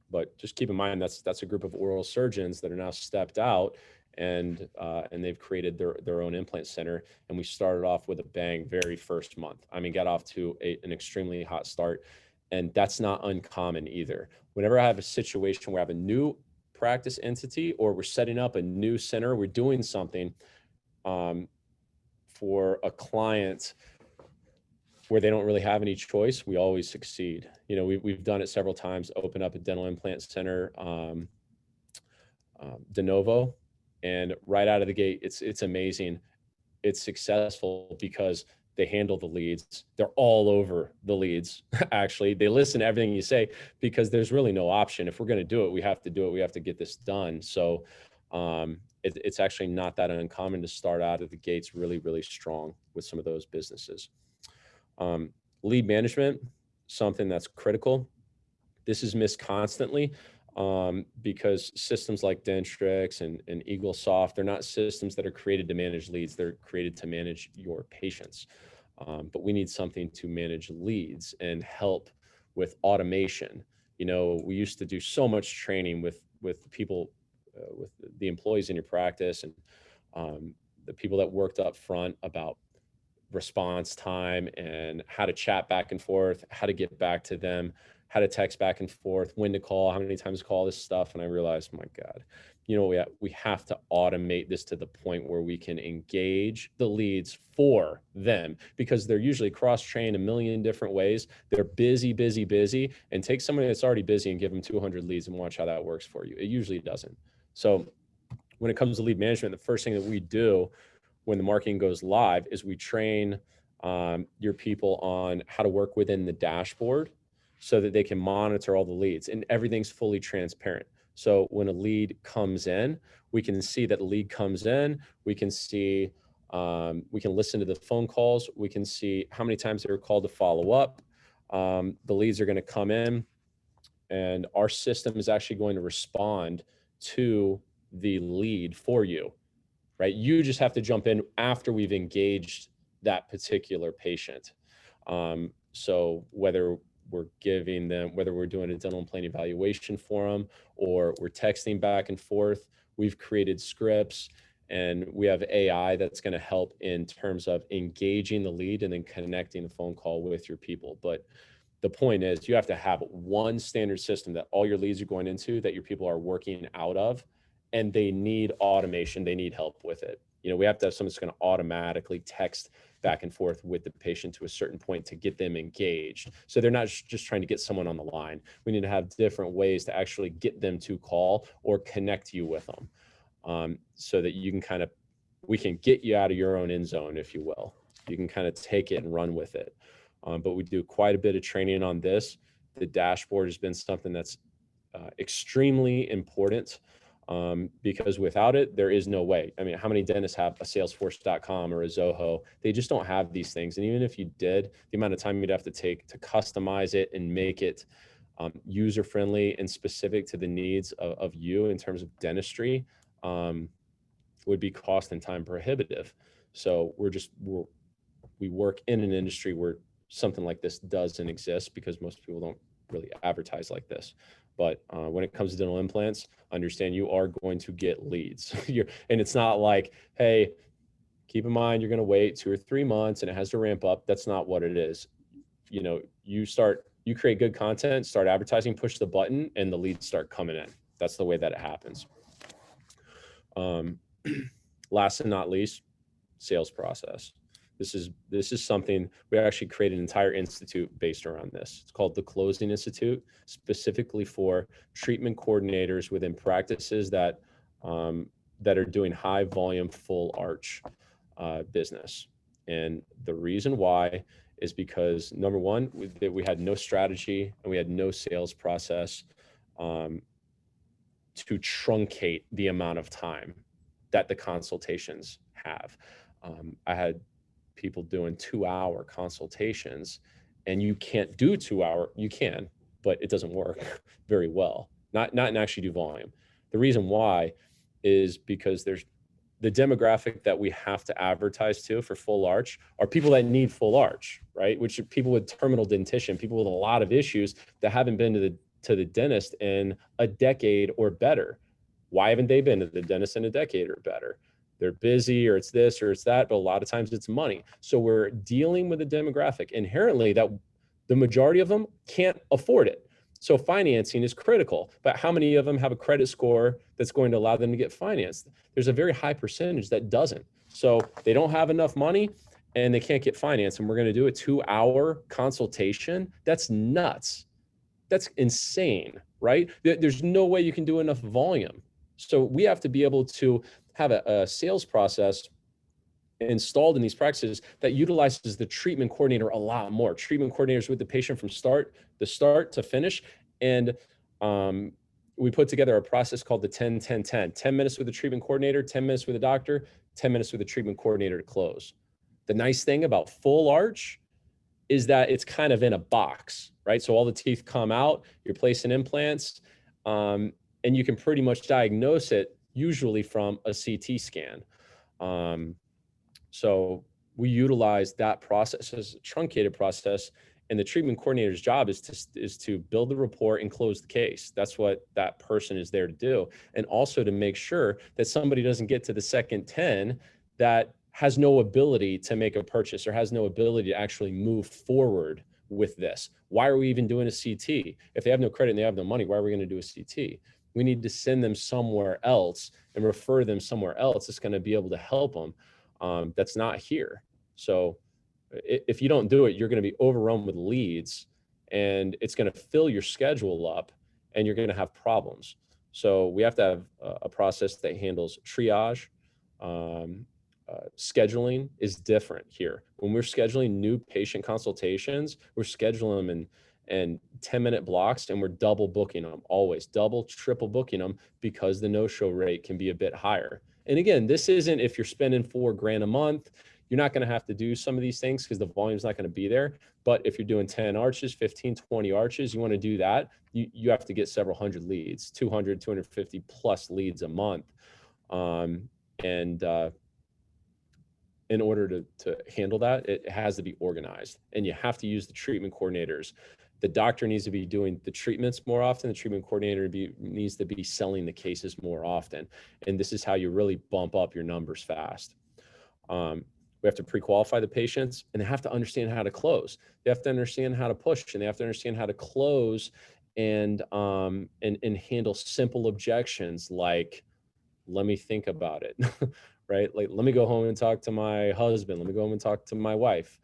But just keep in mind that's a group of oral surgeons that are now stepped out, and they've created their own implant center. And we started off with a bang very first month. I mean, got off to an extremely hot start, and that's not uncommon either. Whenever I have a situation where I have a new practice entity or we're setting up a new center, we're doing something for a client where they don't really have any choice, we always succeed. You know, we've done it several times, open up a dental implant center de novo, and right out of the gate, it's amazing. It's successful because they handle the leads. They're all over the leads. Actually, they listen to everything you say because there's really no option. If we're going to do it, we have to do it. We have to get this done. So it's actually not that uncommon to start out of the gates really, really strong with some of those businesses. Lead management, something that's critical. This is missed constantly because systems like Dentrix and Eaglesoft, they're not systems that are created to manage leads. They're created to manage your patients. But we need something to manage leads and help with automation. You know, we used to do so much training with people, with the employees in your practice and the people that worked up front about response time and how to chat back and forth, how to get back to them, how to text back and forth, when to call, how many times to call, this stuff. And I realized, my God, you know, we have to automate this to the point where we can engage the leads for them, because they're usually cross-trained a million different ways. They're busy, and take somebody that's already busy and give them 200 leads and watch how that works for you. It usually doesn't. So when it comes to lead management, the first thing that we do when the marketing goes live is we train your people on how to work within the dashboard so that they can monitor all the leads, and everything's fully transparent. So when a lead comes in, we can see that the lead comes in, we can see, we can listen to the phone calls, we can see how many times they were called to follow up. The leads are going to come in, and our system is actually going to respond to the lead for you. Right? You just have to jump in after we've engaged that particular patient. So whether we're giving them, whether we're doing a dental implant evaluation for them or we're texting back and forth, we've created scripts and we have AI that's going to help in terms of engaging the lead and then connecting the phone call with your people. But the point is, you have to have one standard system that all your leads are going into, that your people are working out of, and they need automation. They need help with it. You know, we have to have someone that's going to automatically text back and forth with the patient to a certain point to get them engaged. So they're not just trying to get someone on the line. We need to have different ways to actually get them to call or connect you with them, so that you can we can get you out of your own end zone, if you will. You can kind of take it and run with it. But we do quite a bit of training on this. The dashboard has been something that's extremely important. Because without it, there is no way. I mean, how many dentists have a Salesforce.com or a Zoho? They just don't have these things. And even if you did, the amount of time you'd have to take to customize it and make it user-friendly and specific to the needs of you in terms of dentistry would be cost and time prohibitive. So we work in an industry where something like this doesn't exist because most people don't really advertise like this. But when it comes to dental implants, understand you are going to get leads. And it's not like, hey, keep in mind, you're going to wait 2 or 3 months and it has to ramp up. That's not what it is. You know, you create good content, start advertising, push the button, and the leads start coming in. That's the way that it happens. Last and not least, sales process. This is something we actually created an entire institute based around this. It's called the Closing Institute, specifically for treatment coordinators within practices that are doing high volume, full arch business. And the reason why is because, number one, we had no strategy and we had no sales process to truncate the amount of time that the consultations have. I had people doing 2-hour consultations, and you can't do 2-hour, you can, but it doesn't work very well, not in actually do volume. The reason why is because there's the demographic that we have to advertise to for full arch are people that need full arch, right? Which are people with terminal dentition, people with a lot of issues that haven't been to the dentist in a decade or better. Why haven't they been to the dentist in a decade or better? They're busy, or it's this or it's that, but a lot of times it's money. So we're dealing with a demographic inherently that the majority of them can't afford it. So financing is critical, but how many of them have a credit score that's going to allow them to get financed? There's a very high percentage that doesn't. So they don't have enough money and they can't get financed. And we're going to do a 2-hour consultation. That's nuts. That's insane, right? There's no way you can do enough volume. So we have to be able to have a sales process installed in these practices that utilizes the treatment coordinator a lot more. Treatment coordinators with the patient from start to finish. And we put together a process called the 10-10-10. 10 minutes with the treatment coordinator, 10 minutes with the doctor, 10 minutes with the treatment coordinator to close. The nice thing about full arch is that it's kind of in a box, right? So all the teeth come out, you're placing implants, and you can pretty much diagnose it usually from a CT scan. So we utilize that process as a truncated process, and the treatment coordinator's job is to build the report and close the case. That's what that person is there to do. And also to make sure that somebody doesn't get to the second 10 that has no ability to make a purchase or has no ability to actually move forward with this. Why are we even doing a CT? If they have no credit and they have no money, why are we going to do a CT? We need to send them somewhere else and refer them somewhere else that's going to be able to help them. That's not here. So if you don't do it, you're going to be overrun with leads and it's going to fill your schedule up and you're going to have problems. So we have to have a process that handles triage. Scheduling is different here. When we're scheduling new patient consultations, we're scheduling them in 10-minute blocks, and we're double booking them, always double, triple booking them, because the no-show rate can be a bit higher. And again, this isn't if you're spending $4,000 a month, you're not going to have to do some of these things because the volume's not going to be there. But if you're doing 10 arches, 15, 20 arches, you want to do that, you have to get several hundred leads, 200, 250 plus leads a month. In order to handle that, it has to be organized, and you have to use the treatment coordinators. The doctor needs to be doing the treatments more often. The treatment coordinator needs to be selling the cases more often. And this is how you really bump up your numbers fast. We have to pre-qualify the patients, and they have to understand how to close. They have to understand how to push, and they have to understand how to close and handle simple objections like, let me think about it. Right? Like, let me go home and talk to my husband. Let me go home and talk to my wife.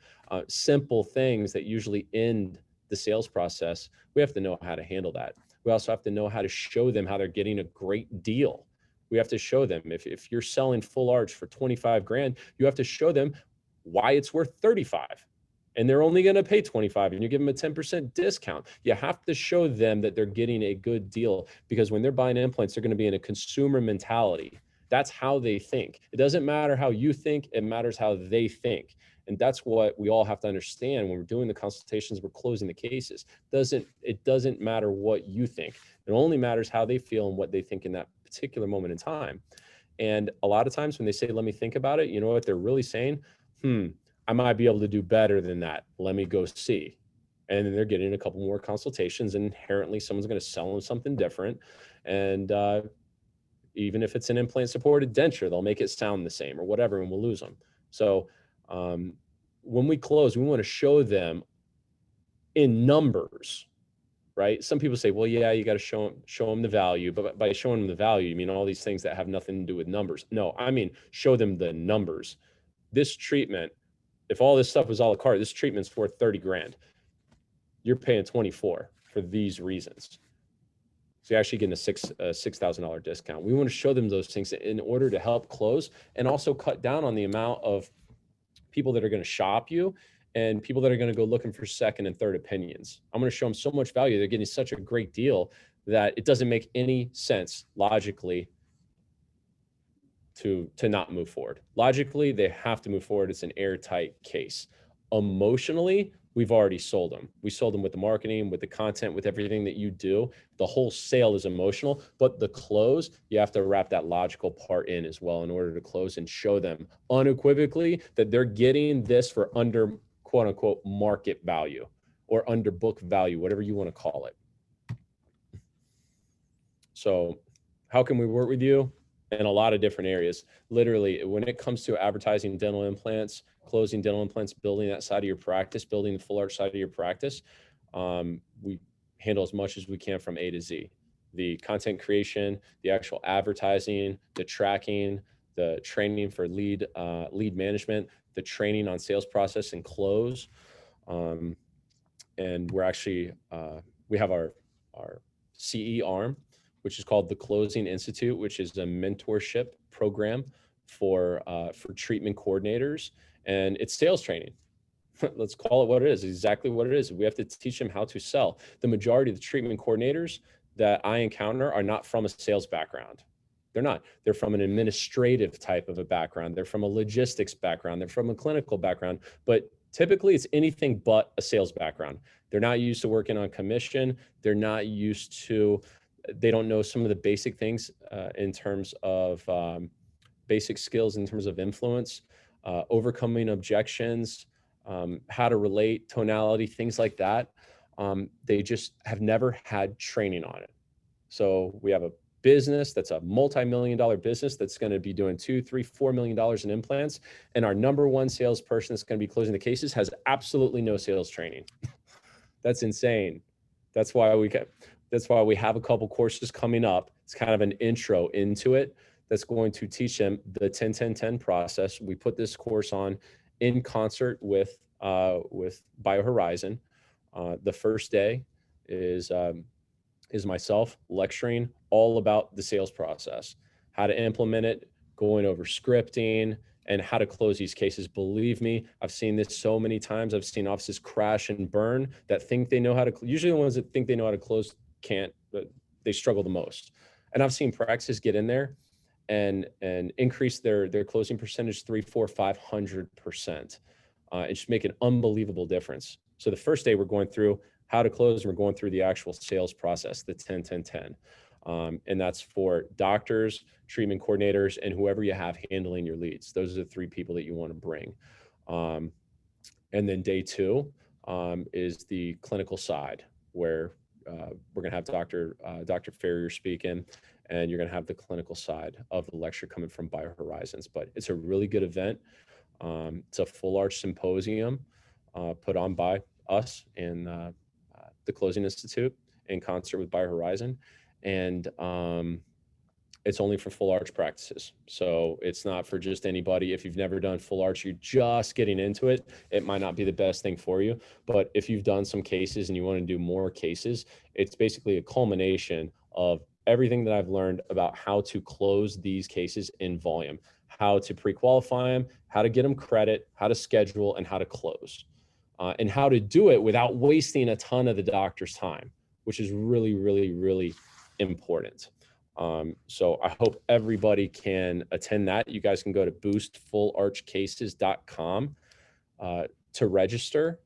Simple things that usually end the sales process. We have to know how to handle that. We also have to know how to show them how they're getting a great deal. We have to show them if you're selling full arch for 25 grand, you have to show them why it's worth 35. And they're only going to pay 25 and you give them a 10% discount. You have to show them that they're getting a good deal, because when they're buying implants, they're going to be in a consumer mentality. That's how they think. It doesn't matter how you think, it matters how they think. And that's what we all have to understand when we're doing the consultations, we're closing the cases. It doesn't matter what you think. It only matters how they feel and what they think in that particular moment in time. And a lot of times when they say, let me think about it, you know what they're really saying? I might be able to do better than that. Let me go see. And then they're getting a couple more consultations, and inherently someone's going to sell them something different. And even if it's an implant supported denture, they'll make it sound the same or whatever, and we'll lose them. So when we close, we want to show them in numbers, right? Some people say, well, yeah, you got to show them the value, but by showing them the value, you mean all these things that have nothing to do with numbers. No, I mean, show them the numbers. This treatment, if all this stuff was a la carte, this treatment's worth 30 grand. You're paying 24 for these reasons. So you're actually getting a $6,000 discount. We want to show them those things in order to help close, and also cut down on the amount of people that are going to shop you and people that are going to go looking for second and third opinions. I'm going to show them so much value. They're getting such a great deal that it doesn't make any sense logically to not move forward. Logically, they have to move forward. It's an airtight case. Emotionally, we've already sold them. We sold them with the marketing, with the content, with everything that you do. The whole sale is emotional, but the close, you have to wrap that logical part in as well in order to close and show them unequivocally that they're getting this for under quote unquote market value or under book value, whatever you want to call it. So how can we work with you? In a lot of different areas. Literally, when it comes to advertising dental implants, closing dental implants, building that side of your practice, building the full arch side of your practice, we handle as much as we can from A to Z. The content creation, the actual advertising, the tracking, the training for lead management, the training on sales process and close. And we're actually, we have our CE arm, which is called the Closing Institute, which is a mentorship program for treatment coordinators, and it's sales training. Let's call it what it is, exactly what it is. We have to teach them how to sell. The majority of the treatment coordinators that I encounter are not from a sales background. They're not. They're from an administrative type of a background. They're from a logistics background. They're from a clinical background, but typically it's anything but a sales background. They're not used to working on commission. They're not used to, they don't know some of the basic things in terms of basic skills in terms of influence, overcoming objections, how to relate, tonality, things like that. They just have never had training on it. So we have a business that's a multi-million-dollar business that's going to be doing $2, $3, $4 million in implants. And our number one salesperson that's going to be closing the cases has absolutely no sales training. That's insane. That's why we have a couple courses coming up. It's kind of an intro into it that's going to teach them the 10-10-10 process. We put this course on in concert with BioHorizon. The first day is myself lecturing all about the sales process, how to implement it, going over scripting, and how to close these cases. Believe me, I've seen this so many times. I've seen offices crash and burn that think they know how to, usually the ones that think they know how to close can't, but they struggle the most. And I've seen practices get in there and increase their closing percentage 300, 400, 500%. And just make an unbelievable difference. So the first day we're going through how to close, and we're going through the actual sales process, the 10-10-10. And that's for doctors, treatment coordinators, and whoever you have handling your leads. Those are the three people that you want to bring. And then day two is the clinical side, where we're going to have Dr. Ferrier speaking, and you're going to have the clinical side of the lecture coming from BioHorizons. But it's a really good event. It's a full arch symposium put on by us and the Closing Institute in concert with BioHorizon. And it's only for full arch practices. So it's not for just anybody. If you've never done full arch, you're just getting into it, it might not be the best thing for you. But if you've done some cases and you want to do more cases, it's basically a culmination of everything that I've learned about how to close these cases in volume, how to pre-qualify them, how to get them credit, how to schedule, and how to close. And how to do it without wasting a ton of the doctor's time, which is really, really, really important. So I hope everybody can attend that. You guys can go to boostfullarchcases.com to register.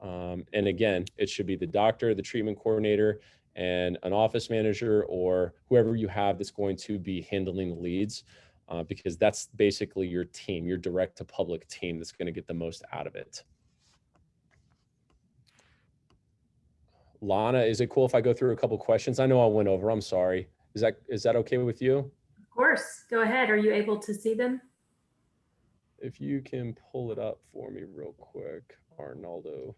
And again, it should be the doctor, the treatment coordinator, and an office manager, or whoever you have that's going to be handling the leads, because that's basically your team, your direct to public team that's going to get the most out of it. Lana, is it cool if I go through a couple questions? I know I went over, I'm sorry. Is that okay with you? Of course, go ahead. Are you able to see them? If you can pull it up for me real quick, Arnaldo.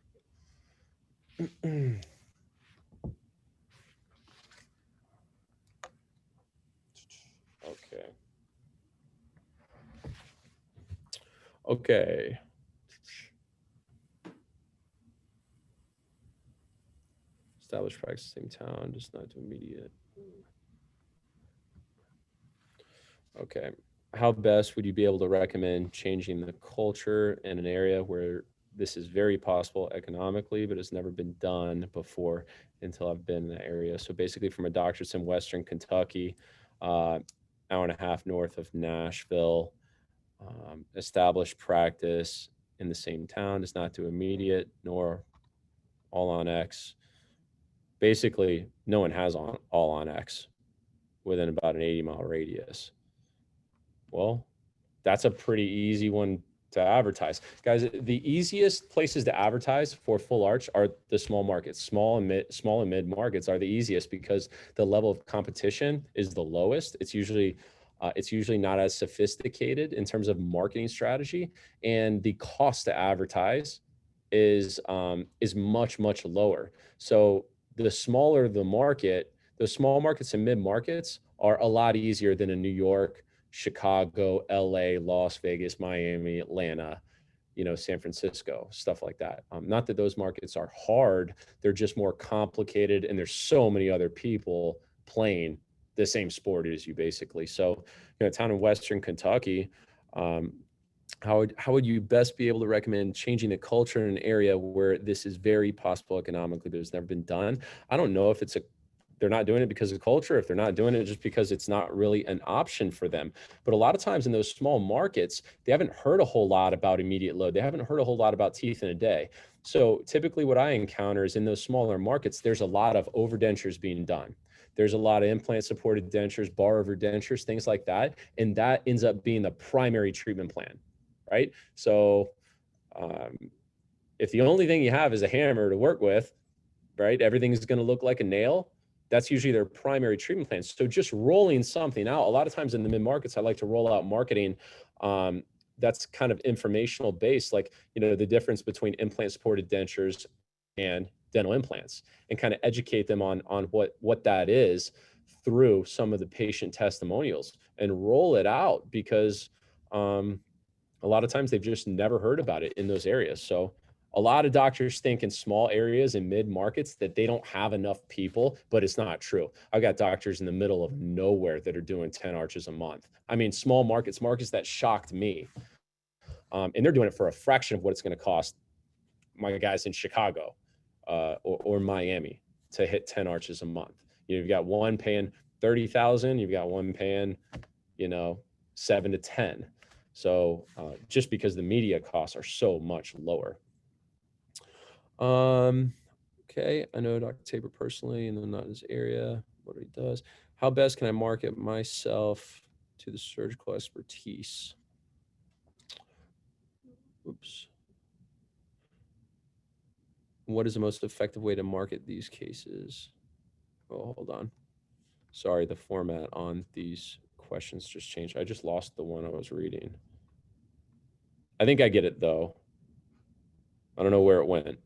Okay. Established practice, same town, just not too immediate. Okay. How best would you be able to recommend changing the culture in an area where this is very possible economically, but it's never been done before until I've been in that area? So basically from a doctor's in Western Kentucky, hour and a half north of Nashville. Established practice in the same town, does not do immediate nor all on X. Basically, no one has all on X within about an 80-mile radius. Well, that's a pretty easy one to advertise. Guys, the easiest places to advertise for full arch are the small markets. Small and mid markets are the easiest because the level of competition is the lowest. It's usually not as sophisticated in terms of marketing strategy, and the cost to advertise is much lower. So the smaller the market, the small markets and mid markets are a lot easier than in New York, Chicago, LA, Las Vegas, Miami, Atlanta, San Francisco, stuff like that. Not that those markets are hard, they're just more complicated, and there's so many other people playing the same sport as you, basically. So, a town in Western Kentucky, how would you best be able to recommend changing the culture in an area where this is very possible economically, but it's never been done? I don't know if they're not doing it because of culture, if they're not doing it just because it's not really an option for them. But a lot of times in those small markets, they haven't heard a whole lot about immediate load. They haven't heard a whole lot about teeth in a day. So typically what I encounter is in those smaller markets, there's a lot of overdentures being done. There's a lot of implant supported dentures, bar over dentures, things like that. And that ends up being the primary treatment plan, right? So if the only thing you have is a hammer to work with, right, everything's going to look like a nail. That's usually their primary treatment plan. So just rolling something out, a lot of times in the mid markets, I like to roll out marketing that's kind of informational based, like, the difference between implant supported dentures and dental implants, and kind of educate them on what that is through some of the patient testimonials, and roll it out, because a lot of times they've just never heard about it in those areas. So a lot of doctors think in small areas and mid markets that they don't have enough people, but it's not true. I've got doctors in the middle of nowhere that are doing 10 arches a month. I mean, small markets that shocked me. And they're doing it for a fraction of what it's going to cost my guys in Chicago or Miami to hit 10 arches a month. You've got one paying 30,000, you've got one paying, 7 to 10. So just because the media costs are so much lower. Okay, I know Dr. Tabor personally, and then not his area, what he does. How best can I market myself to the surgical expertise? Oops. What is the most effective way to market these cases? Oh, hold on. Sorry, the format on these questions just changed. I just lost the one I was reading. I think I get it though. I don't know where it went.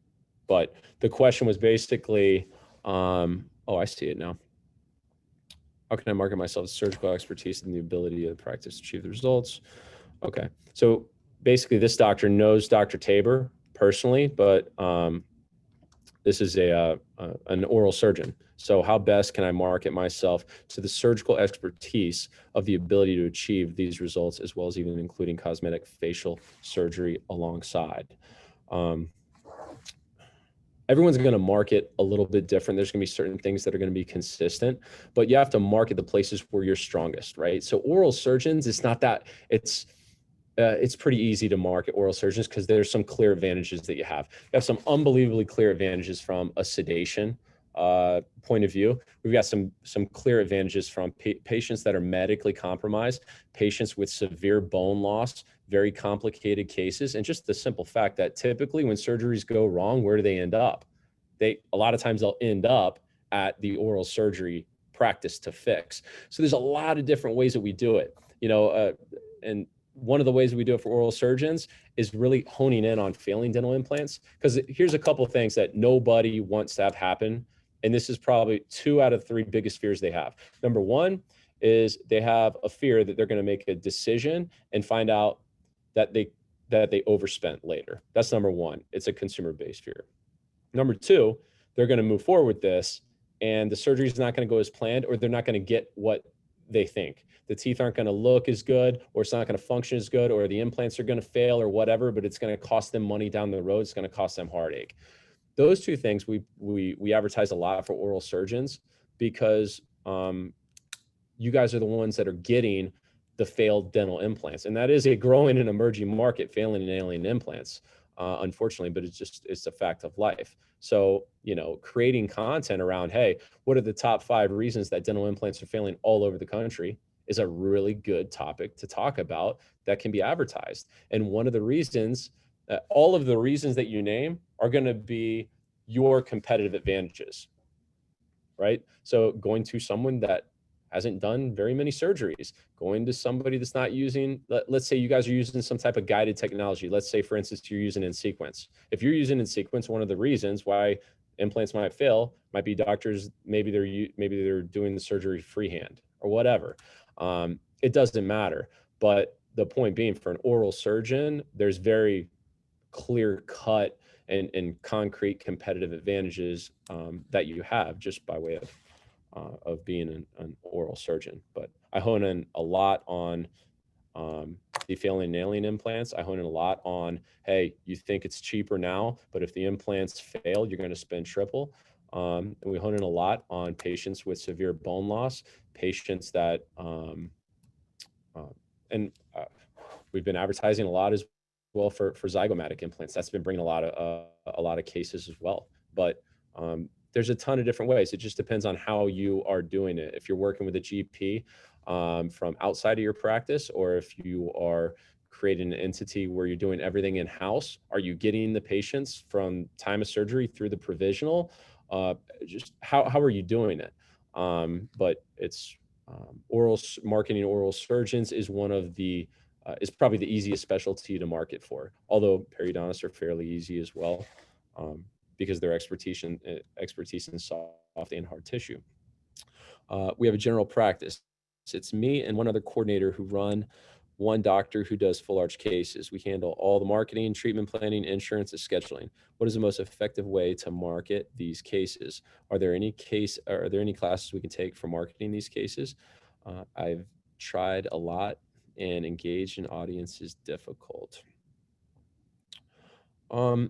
But the question was basically, oh, I see it now. How can I market myself as surgical expertise and the ability of the practice to achieve the results? Okay, so basically this doctor knows Dr. Tabor personally, but this is an oral surgeon. So how best can I market myself to the surgical expertise of the ability to achieve these results, as well as even including cosmetic facial surgery alongside? Everyone's going to market a little bit different. There's going to be certain things that are going to be consistent, but you have to market the places where you're strongest, right? So oral surgeons, it's not that, it's pretty easy to market oral surgeons because there's some clear advantages that you have. You have some unbelievably clear advantages from a sedation point of view. We've got some clear advantages from patients that are medically compromised, patients with severe bone loss, very complicated cases, and just the simple fact that typically when surgeries go wrong, where do they end up? A lot of times they'll end up at the oral surgery practice to fix. So there's a lot of different ways that we do it, and one of the ways we do it for oral surgeons is really honing in on failing dental implants. Because here's a couple of things that nobody wants to have happen. And this is probably 2 out of 3 biggest fears they have. Number one is they have a fear that they're going to make a decision and find out that they overspent later. That's number one. It's a consumer-based fear. Number 2, they're going to move forward with this and the surgery is not going to go as planned, or they're not going to get what they think. The teeth aren't going to look as good, or it's not going to function as good, or the implants are going to fail or whatever, but it's going to cost them money down the road. It's going to cost them heartache. Those 2 things we advertise a lot for oral surgeons because you guys are the ones that are getting the failed dental implants. And that is a growing and emerging market, failing and alien implants, unfortunately, but it's a fact of life. So, creating content around, hey, what are the top 5 reasons that dental implants are failing all over the country is a really good topic to talk about that can be advertised. And one of the reasons, all of the reasons that you name are going to be your competitive advantages, right? So going to someone that hasn't done very many surgeries, going to somebody that's not using, let's say you guys are using some type of guided technology. Let's say, for instance, you're using InSequence. If you're using InSequence, one of the reasons why implants might fail might be doctors, maybe they're doing the surgery freehand or whatever. It doesn't matter. But the point being, for an oral surgeon, there's very clear cut and concrete competitive advantages that you have just by way of being an oral surgeon. But I hone in a lot on the failing and alien implants. I hone in a lot on, hey, you think it's cheaper now, but if the implants fail, you're going to spend triple. And we hone in a lot on patients with severe bone loss, patients that, we've been advertising a lot as well for zygomatic implants. That's been bringing a lot of cases as well. But there's a ton of different ways. It just depends on how you are doing it. If you're working with a GP from outside of your practice, or if you are creating an entity where you're doing everything in-house, are you getting the patients from time of surgery through the provisional? Just how are you doing it? But it's marketing oral surgeons is one of the is probably the easiest specialty to market for, although periodontists are fairly easy as well, because their expertise in soft and hard tissue. We have a general practice. It's me and one other coordinator who run one doctor who does full arch cases. We handle all the marketing, treatment planning, insurance, and scheduling. What is the most effective way to market these cases? Are there any classes we can take for marketing these cases? I've tried a lot, and engage an audience is difficult. How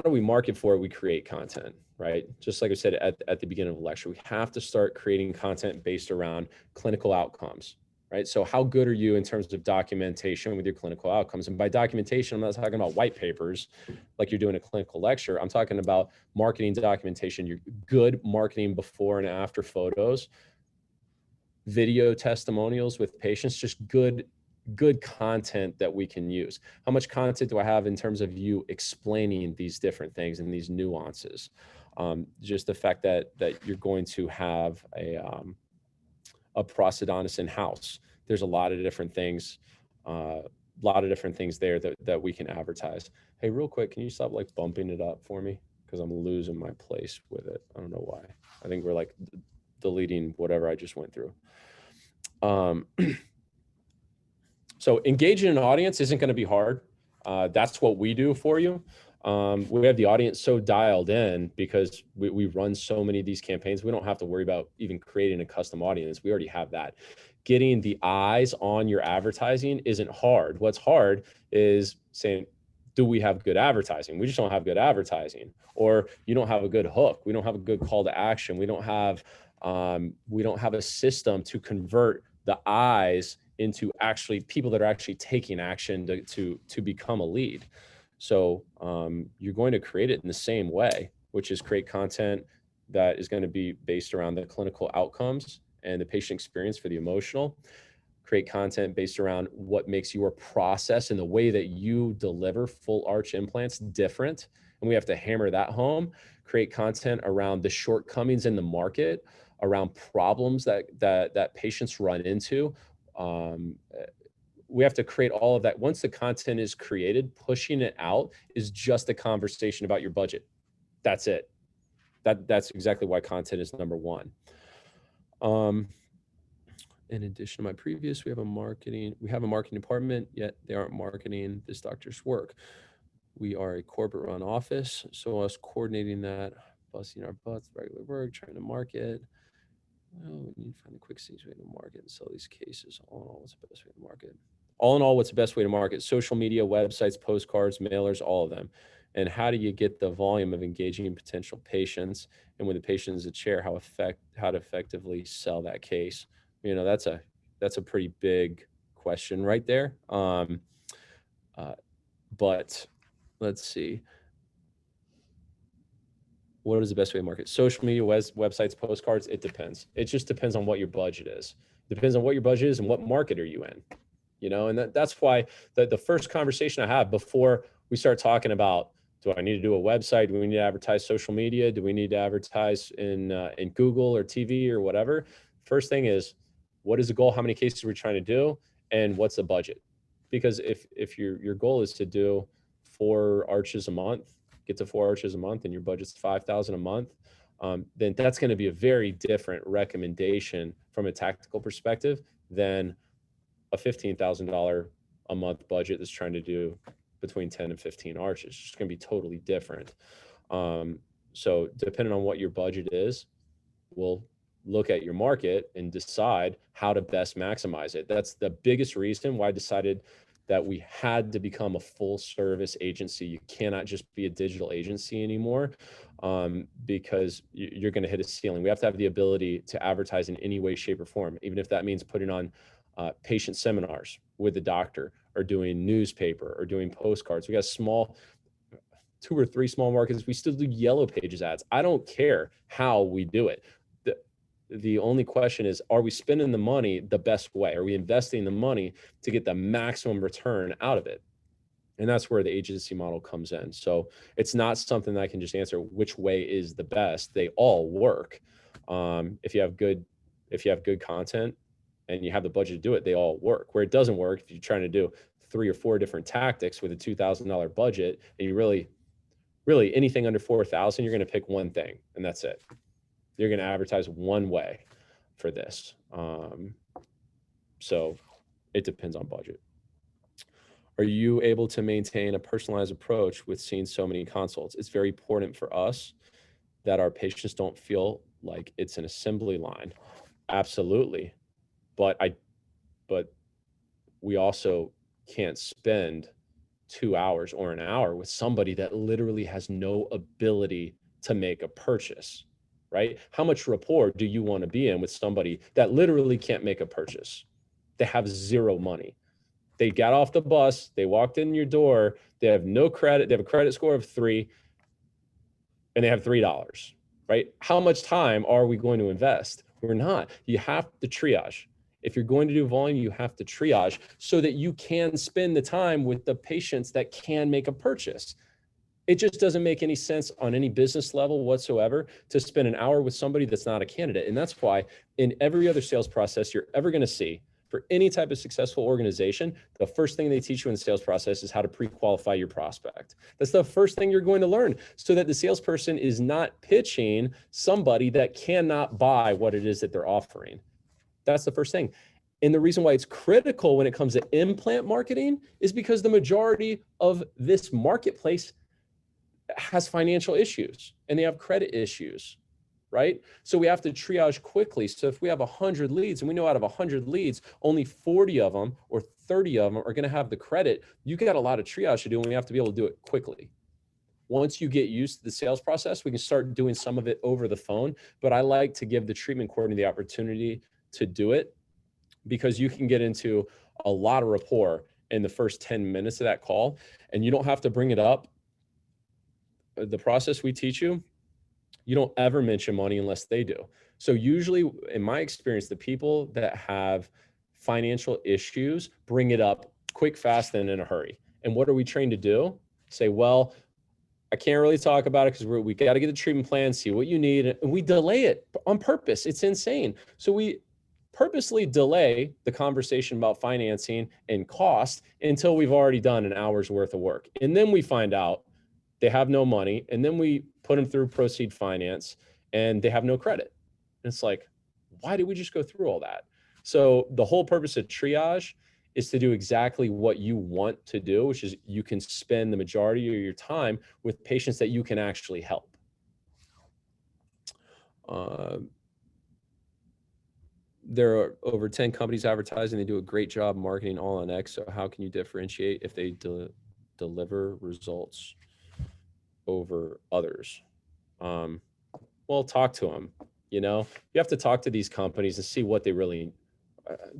do we market for it? We create content, right? Just like I said at the beginning of the lecture, we have to start creating content based around clinical outcomes, right? So how good are you in terms of documentation with your clinical outcomes? And by documentation, I'm not talking about white papers like you're doing a clinical lecture. I'm talking about marketing documentation, your good marketing before and after photos, video testimonials with patients, just good content that we can use. How much content do I have in terms of you explaining these different things and these nuances? Just the fact that you're going to have a prosthodontist in-house. There's a lot of different things, there that we can advertise. Hey, real quick, can you stop like bumping it up for me? Because I'm losing my place with it. I don't know why. I think we're like deleting whatever I just went through. So engaging an audience isn't going to be hard. That's what we do for you. We have the audience so dialed in because we run so many of these campaigns. We don't have to worry about even creating a custom audience. We already have that. Getting the eyes on your advertising isn't hard. What's hard is saying, do we have good advertising? We just don't have good advertising, or you don't have a good hook. We don't have a good call to action. We don't have a system to convert the eyes into actually people that are actually taking action to become a lead. So you're going to create it in the same way, which is create content that is going to be based around the clinical outcomes and the patient experience for the emotional. Create content based around what makes your process and the way that you deliver full arch implants different. And we have to hammer that home. Create content around the shortcomings in the market, around problems that patients run into. We have to create all of that. Once the content is created, pushing it out is just a conversation about your budget. That's it. That's exactly why content is number one. In addition to my previous, we have a marketing department, yet they aren't marketing this doctor's work. We are a corporate run office, so us coordinating that, busting our butts, regular work, trying to market. Well, we need to find the quickest way to market and sell these cases. All in all, what's the best way to market? All in all, what's the best way to market? Social media, websites, postcards, mailers, all of them. And how do you get the volume of engaging potential patients? And when the patient is a chair, how to effectively sell that case? You know, that's a pretty big question right there. But let's see. What is the best way to market? Social media, websites, postcards? It depends. It just depends on what your budget is. It depends on what your budget is and what market are you in. You know, and that's why the first conversation I have before we start talking about, do I need to do a website? Do we need to advertise social media? Do we need to advertise in Google or TV or whatever? First thing is, what is the goal? How many cases are we trying to do? And what's the budget? Because if your goal is to do 4 arches a month, get to 4 arches a month, and your budget's $5,000 a month, then that's going to be a very different recommendation from a tactical perspective than a $15,000 a month budget that's trying to do between 10 and 15 arches. It's just going to be totally different. So depending on what your budget is, we'll look at your market and decide how to best maximize it. That's the biggest reason why I decided that we had to become a full service agency. You cannot just be a digital agency anymore, because you're going to hit a ceiling. We have to have the ability to advertise in any way, shape, or form, even if that means putting on patient seminars with the doctor, or doing newspaper, or doing postcards. We got 2 or 3 small markets. We still do yellow pages ads. I don't care how we do it. The only question is, are we spending the money the best way? Are we investing the money to get the maximum return out of it? And that's where the agency model comes in. So it's not something that I can just answer which way is the best. They all work. If you have good content and you have the budget to do it, they all work. Where it doesn't work, if you're trying to do 3 or 4 different tactics with a $2,000 budget, and you really anything under 4,000, you're going to pick one thing, and that's it. You're going to advertise one way for this. So it depends on budget. Are you able to maintain a personalized approach with seeing so many consults? It's very important for us that our patients don't feel like it's an assembly line. Absolutely. But we also can't spend 2 hours or an hour with somebody that literally has no ability to make a purchase, right? How much rapport do you want to be in with somebody that literally can't make a purchase? They have 0 money. They got off the bus, they walked in your door, they have no credit, they have a credit score of 3, and they have $3, right? How much time are we going to invest? We're not. You have to triage. If you're going to do volume, you have to triage so that you can spend the time with the patients that can make a purchase. It just doesn't make any sense on any business level whatsoever to spend an hour with somebody that's not a candidate. And that's why in every other sales process you're ever going to see for any type of successful organization, the first thing they teach you in the sales process is how to pre-qualify your prospect. That's the first thing you're going to learn, so that the salesperson is not pitching somebody that cannot buy what it is that they're offering. That's the first thing. And the reason why it's critical when it comes to implant marketing is because the majority of this marketplace has financial issues and they have credit issues, right? So we have to triage quickly. So if we have 100 leads and we know out of 100 leads, only 40 of them or 30 of them are going to have the credit, you got a lot of triage to do, and we have to be able to do it quickly. Once you get used to the sales process, we can start doing some of it over the phone. But I like to give the treatment coordinator the opportunity to do it, because you can get into a lot of rapport in the first 10 minutes of that call, and you don't have to bring it up. The process we teach you, you don't ever mention money unless they do. So usually, in my experience, the people that have financial issues bring it up quick, fast, and in a hurry. And what are we trained to do? Say, well, I can't really talk about it because we got to get the treatment plan, see what you need. And we delay it on purpose. It's insane. So we purposely delay the conversation about financing and cost until we've already done an hour's worth of work. And then we find out they have no money, and then we put them through Proceed Finance and they have no credit. And it's like, why did we just go through all that? So the whole purpose of triage is to do exactly what you want to do, which is you can spend the majority of your time with patients that you can actually help. There are over 10 companies advertising. They do a great job marketing all on X. So how can you differentiate if they deliver results? over others? Well, talk to them. You know, you have to talk to these companies and see what they really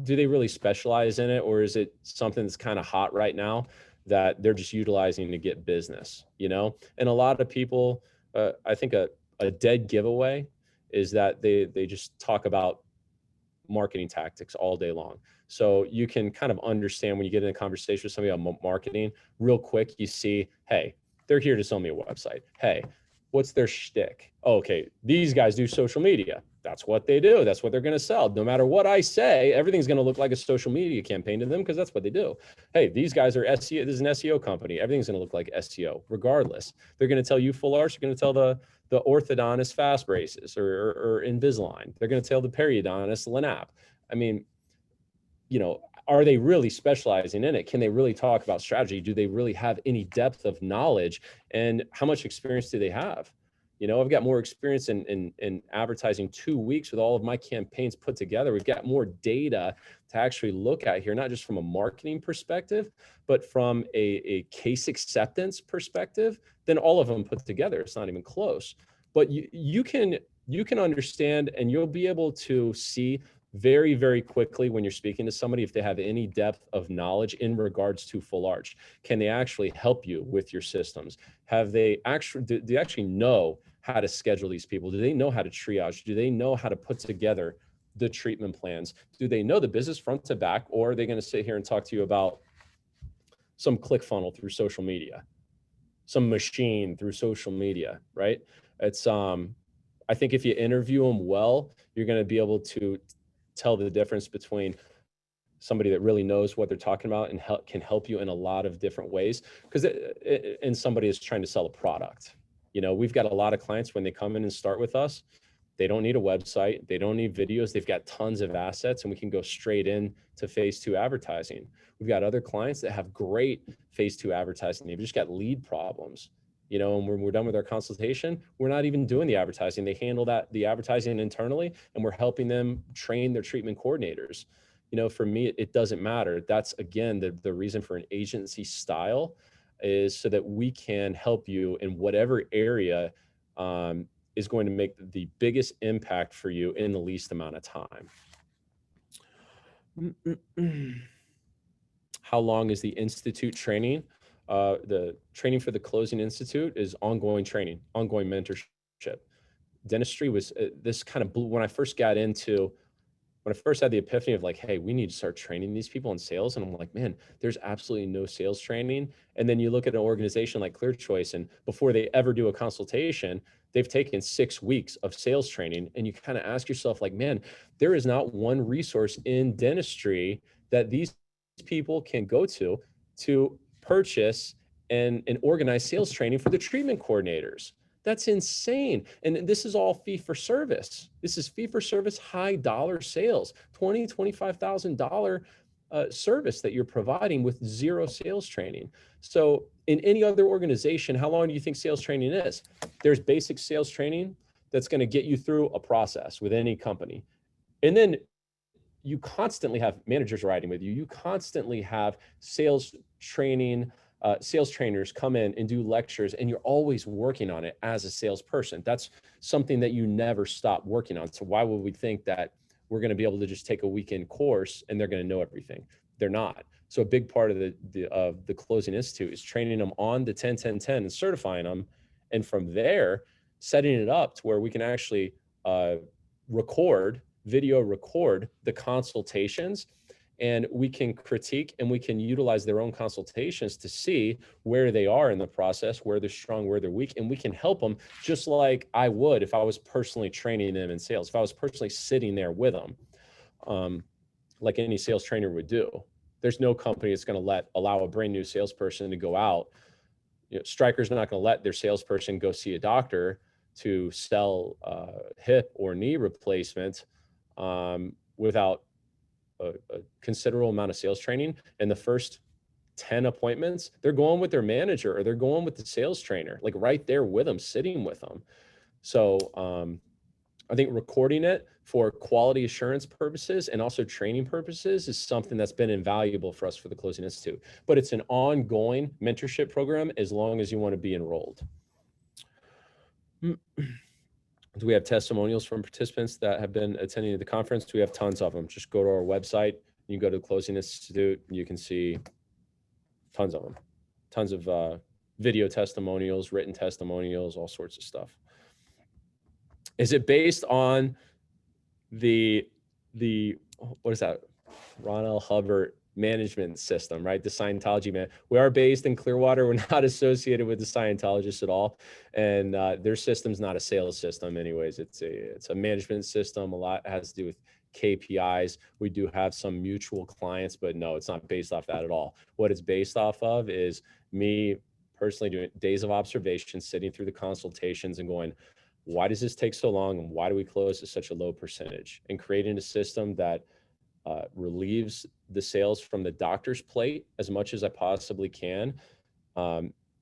do. They really specialize in it, or is it something that's kind of hot right now that they're just utilizing to get business? You know, and a lot of people, I think a dead giveaway is that they just talk about marketing tactics all day long. So you can kind of understand when you get in a conversation with somebody about marketing, real quick, you see, hey, they're here to sell me a website. Hey, what's their shtick? Oh, okay, these guys do social media. That's what they do. That's what they're going to sell. No matter what I say, everything's going to look like a social media campaign to them because that's what they do. Hey, these guys are SEO. This is an SEO company. Everything's going to look like SEO regardless. They're going to tell you full arch. They're going to tell the orthodontist fast braces or Invisalign. They're going to tell the periodontist Lanap. I mean, you know, are they really specializing in it? Can they really talk about strategy? Do they really have any depth of knowledge? And how much experience do they have? You know, I've got more experience in advertising 2 weeks with all of my campaigns put together. We've got more data to actually look at here, not just from a marketing perspective, but from a case acceptance perspective than all of them put together. It's not even close. But you can understand, and you'll be able to see very, very quickly when you're speaking to somebody if they have any depth of knowledge in regards to full arch. Can they actually help you with your systems? Have they actually, do they actually know how to schedule these people? Do they know how to triage? Do they know how to put together the treatment plans? Do they know the business front to back, or are they going to sit here and talk to you about some click funnel through social media, some machine through social media, right? It's I think if you interview them well, you're going to be able to tell the difference between somebody that really knows what they're talking about and can help you in a lot of different ways. Because and somebody is trying to sell a product. You know, we've got a lot of clients when they come in and start with us, they don't need a website, they don't need videos, they've got tons of assets, and we can go straight in to phase 2 advertising. We've got other clients that have great phase 2 advertising, they've just got lead problems. You know, and when we're done with our consultation, we're not even doing the advertising. They handle the advertising internally, and we're helping them train their treatment coordinators. You know, for me, it doesn't matter. That's, again, the reason for an agency style is so that we can help you in whatever area is going to make the biggest impact for you in the least amount of time. How long is the Institute training? The training for the Closing Institute is ongoing training, ongoing mentorship. Dentistry was this kind of blew when I first had the epiphany of like, hey, we need to start training these people in sales. And I'm like, man, there's absolutely no sales training. And then you look at an organization like ClearChoice, and before they ever do a consultation, they've taken 6 weeks of sales training. And you kind of ask yourself like, man, there is not one resource in dentistry that these people can go to purchase and organize sales training for the treatment coordinators. That's insane. And this is all fee for service. This is fee for service, high dollar sales, $20,000, $25,000 service that you're providing with zero sales training. So in any other organization, how long do you think sales training is? There's basic sales training that's going to get you through a process with any company. And then you constantly have managers riding with you. You constantly have sales training, sales trainers come in and do lectures, and you're always working on it as a salesperson. That's something that you never stop working on. So why would we think that we're going to be able to just take a weekend course and they're going to know everything? They're not. So a big part of the Closing Institute is training them on the 10-10-10 and certifying them. And from there, setting it up to where we can actually video record the consultations, and we can critique and we can utilize their own consultations to see where they are in the process, where they're strong, where they're weak, and we can help them just like I would if I was personally training them in sales, if I was personally sitting there with them, like any sales trainer would do. There's no company that's going to allow a brand new salesperson to go out. You know, Stryker's not going to let their salesperson go see a doctor to sell hip or knee replacement without a considerable amount of sales training. And the first 10 appointments, they're going with their manager or they're going with the sales trainer, like right there with them, sitting with them. So I think recording it for quality assurance purposes and also training purposes is something that's been invaluable for us for the Closing Institute. But it's an ongoing mentorship program as long as you want to be enrolled. Do we have testimonials from participants that have been attending the conference? We have tons of them. Just go to our website. You go to the Closing Institute, and you can see tons of them. Tons of video testimonials, written testimonials, all sorts of stuff. Is it based on the what is that? Ron L. Hubbard management system, right? The Scientology man. We are based in Clearwater. We're not associated with the Scientologists at all, and their system's not a sales system, anyways. It's a management system. A lot has to do with KPIs. We do have some mutual clients, but no, it's not based off that at all. What it's based off of is me personally doing days of observation, sitting through the consultations, and going, why does this take so long, and why do we close at such a low percentage? And creating a system that relieves the sales from the doctor's plate as much as I possibly can,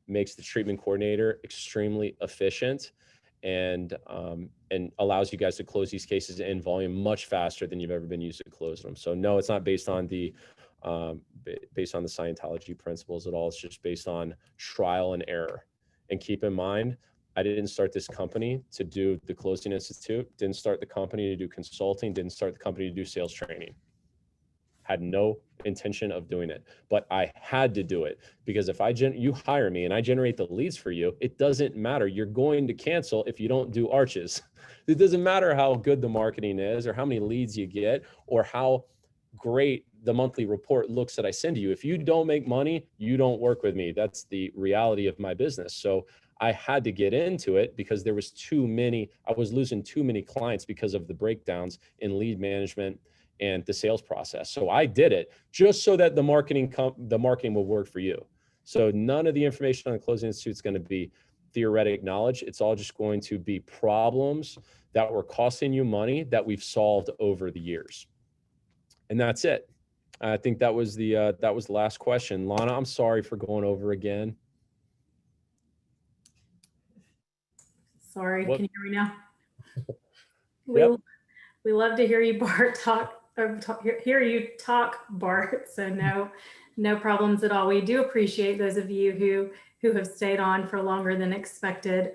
makes the treatment coordinator extremely efficient, and allows you guys to close these cases in volume much faster than you've ever been used to close them. So no, it's not based on the Scientology principles at all. It's just based on trial and error. And keep in mind, I didn't start this company to do the Closing Institute, didn't start the company to do consulting, didn't start the company to do sales training. Had no intention of doing it, but I had to do it because if you hire me and I generate the leads for you, it doesn't matter. You're going to cancel if you don't do arches. It doesn't matter how good the marketing is or how many leads you get or how great the monthly report looks that I send to you. If you don't make money, you don't work with me. That's the reality of my business. So I had to get into it because there was I was losing too many clients because of the breakdowns in lead management and the sales process. So I did it just so that the marketing will work for you. So none of the information on the Closing Institute is going to be theoretic knowledge. It's all just going to be problems that were costing you money that we've solved over the years. And that's it. I think that was the last question. Lana, I'm sorry for going over again. Sorry, What? can you hear me now? Yep. We love to hear you, Bart, hear you talk, Bart. So no problems at all. We do appreciate those of you who have stayed on for longer than expected.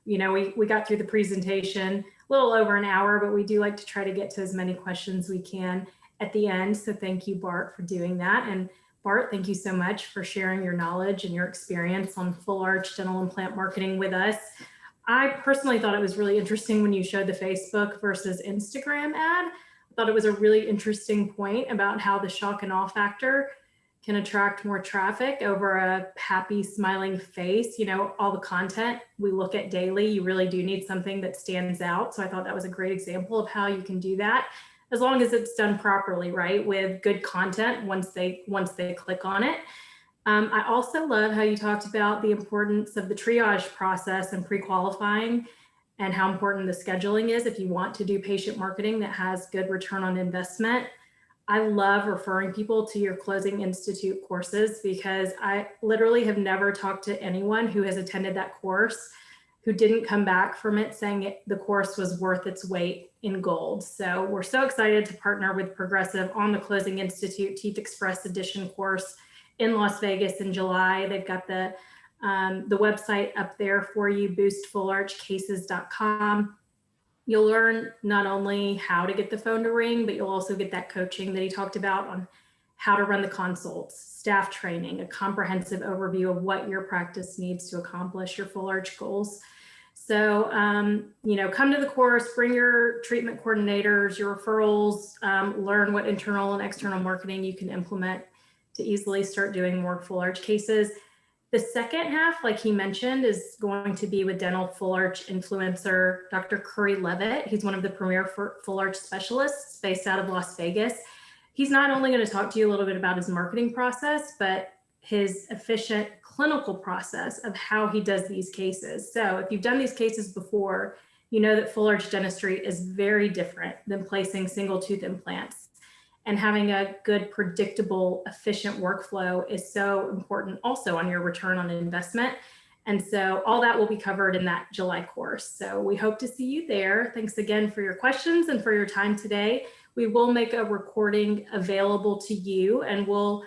We got through the presentation a little over an hour, but we do like to try to get to as many questions we can at the end. So thank you, Bart, for doing that. And Bart, thank you so much for sharing your knowledge and your experience on full arch dental implant marketing with us. I personally thought it was really interesting when you showed the Facebook versus Instagram ad. I thought it was a really interesting point about how the shock and awe factor can attract more traffic over a happy, smiling face. All the content we look at daily, you really do need something that stands out. So I thought that was a great example of how you can do that, as long as it's done properly, right? With good content once they click on it. I also love how you talked about the importance of the triage process and pre-qualifying and how important the scheduling is if you want to do patient marketing that has good return on investment. I love referring people to your Closing Institute courses because I literally have never talked to anyone who has attended that course who didn't come back from it saying the course was worth its weight in gold. So we're so excited to partner with Progressive on the Closing Institute Teeth Express Edition course in Las Vegas in July. They've got the website up there for you, boostfullarchcases.com. You'll learn not only how to get the phone to ring, but you'll also get that coaching that he talked about on how to run the consults, staff training, a comprehensive overview of what your practice needs to accomplish your full arch goals. So, come to the course, bring your treatment coordinators, your referrals, learn what internal and external marketing you can implement to easily start doing more full arch cases. The second half, like he mentioned, is going to be with dental full arch influencer, Dr. Curry Levitt. He's one of the premier full arch specialists based out of Las Vegas. He's not only going to talk to you a little bit about his marketing process, but his efficient clinical process of how he does these cases. So if you've done these cases before, you know that full arch dentistry is very different than placing single tooth implants. And having a good, predictable, efficient workflow is so important also on your return on investment. And so all that will be covered in that July course. So we hope to see you there. Thanks again for your questions and for your time today. We will make a recording available to you, and we'll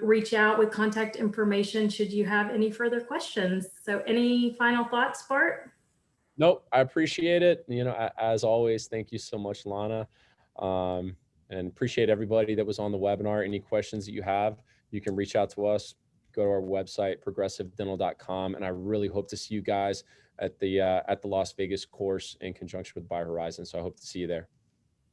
reach out with contact information should you have any further questions. So any final thoughts, Bart? Nope, I appreciate it. As always, thank you so much, Lana. And appreciate everybody that was on the webinar. Any questions that you have, you can reach out to us. Go to our website, progressivedental.com. And I really hope to see you guys at the Las Vegas course in conjunction with BioHorizons. So I hope to see you there.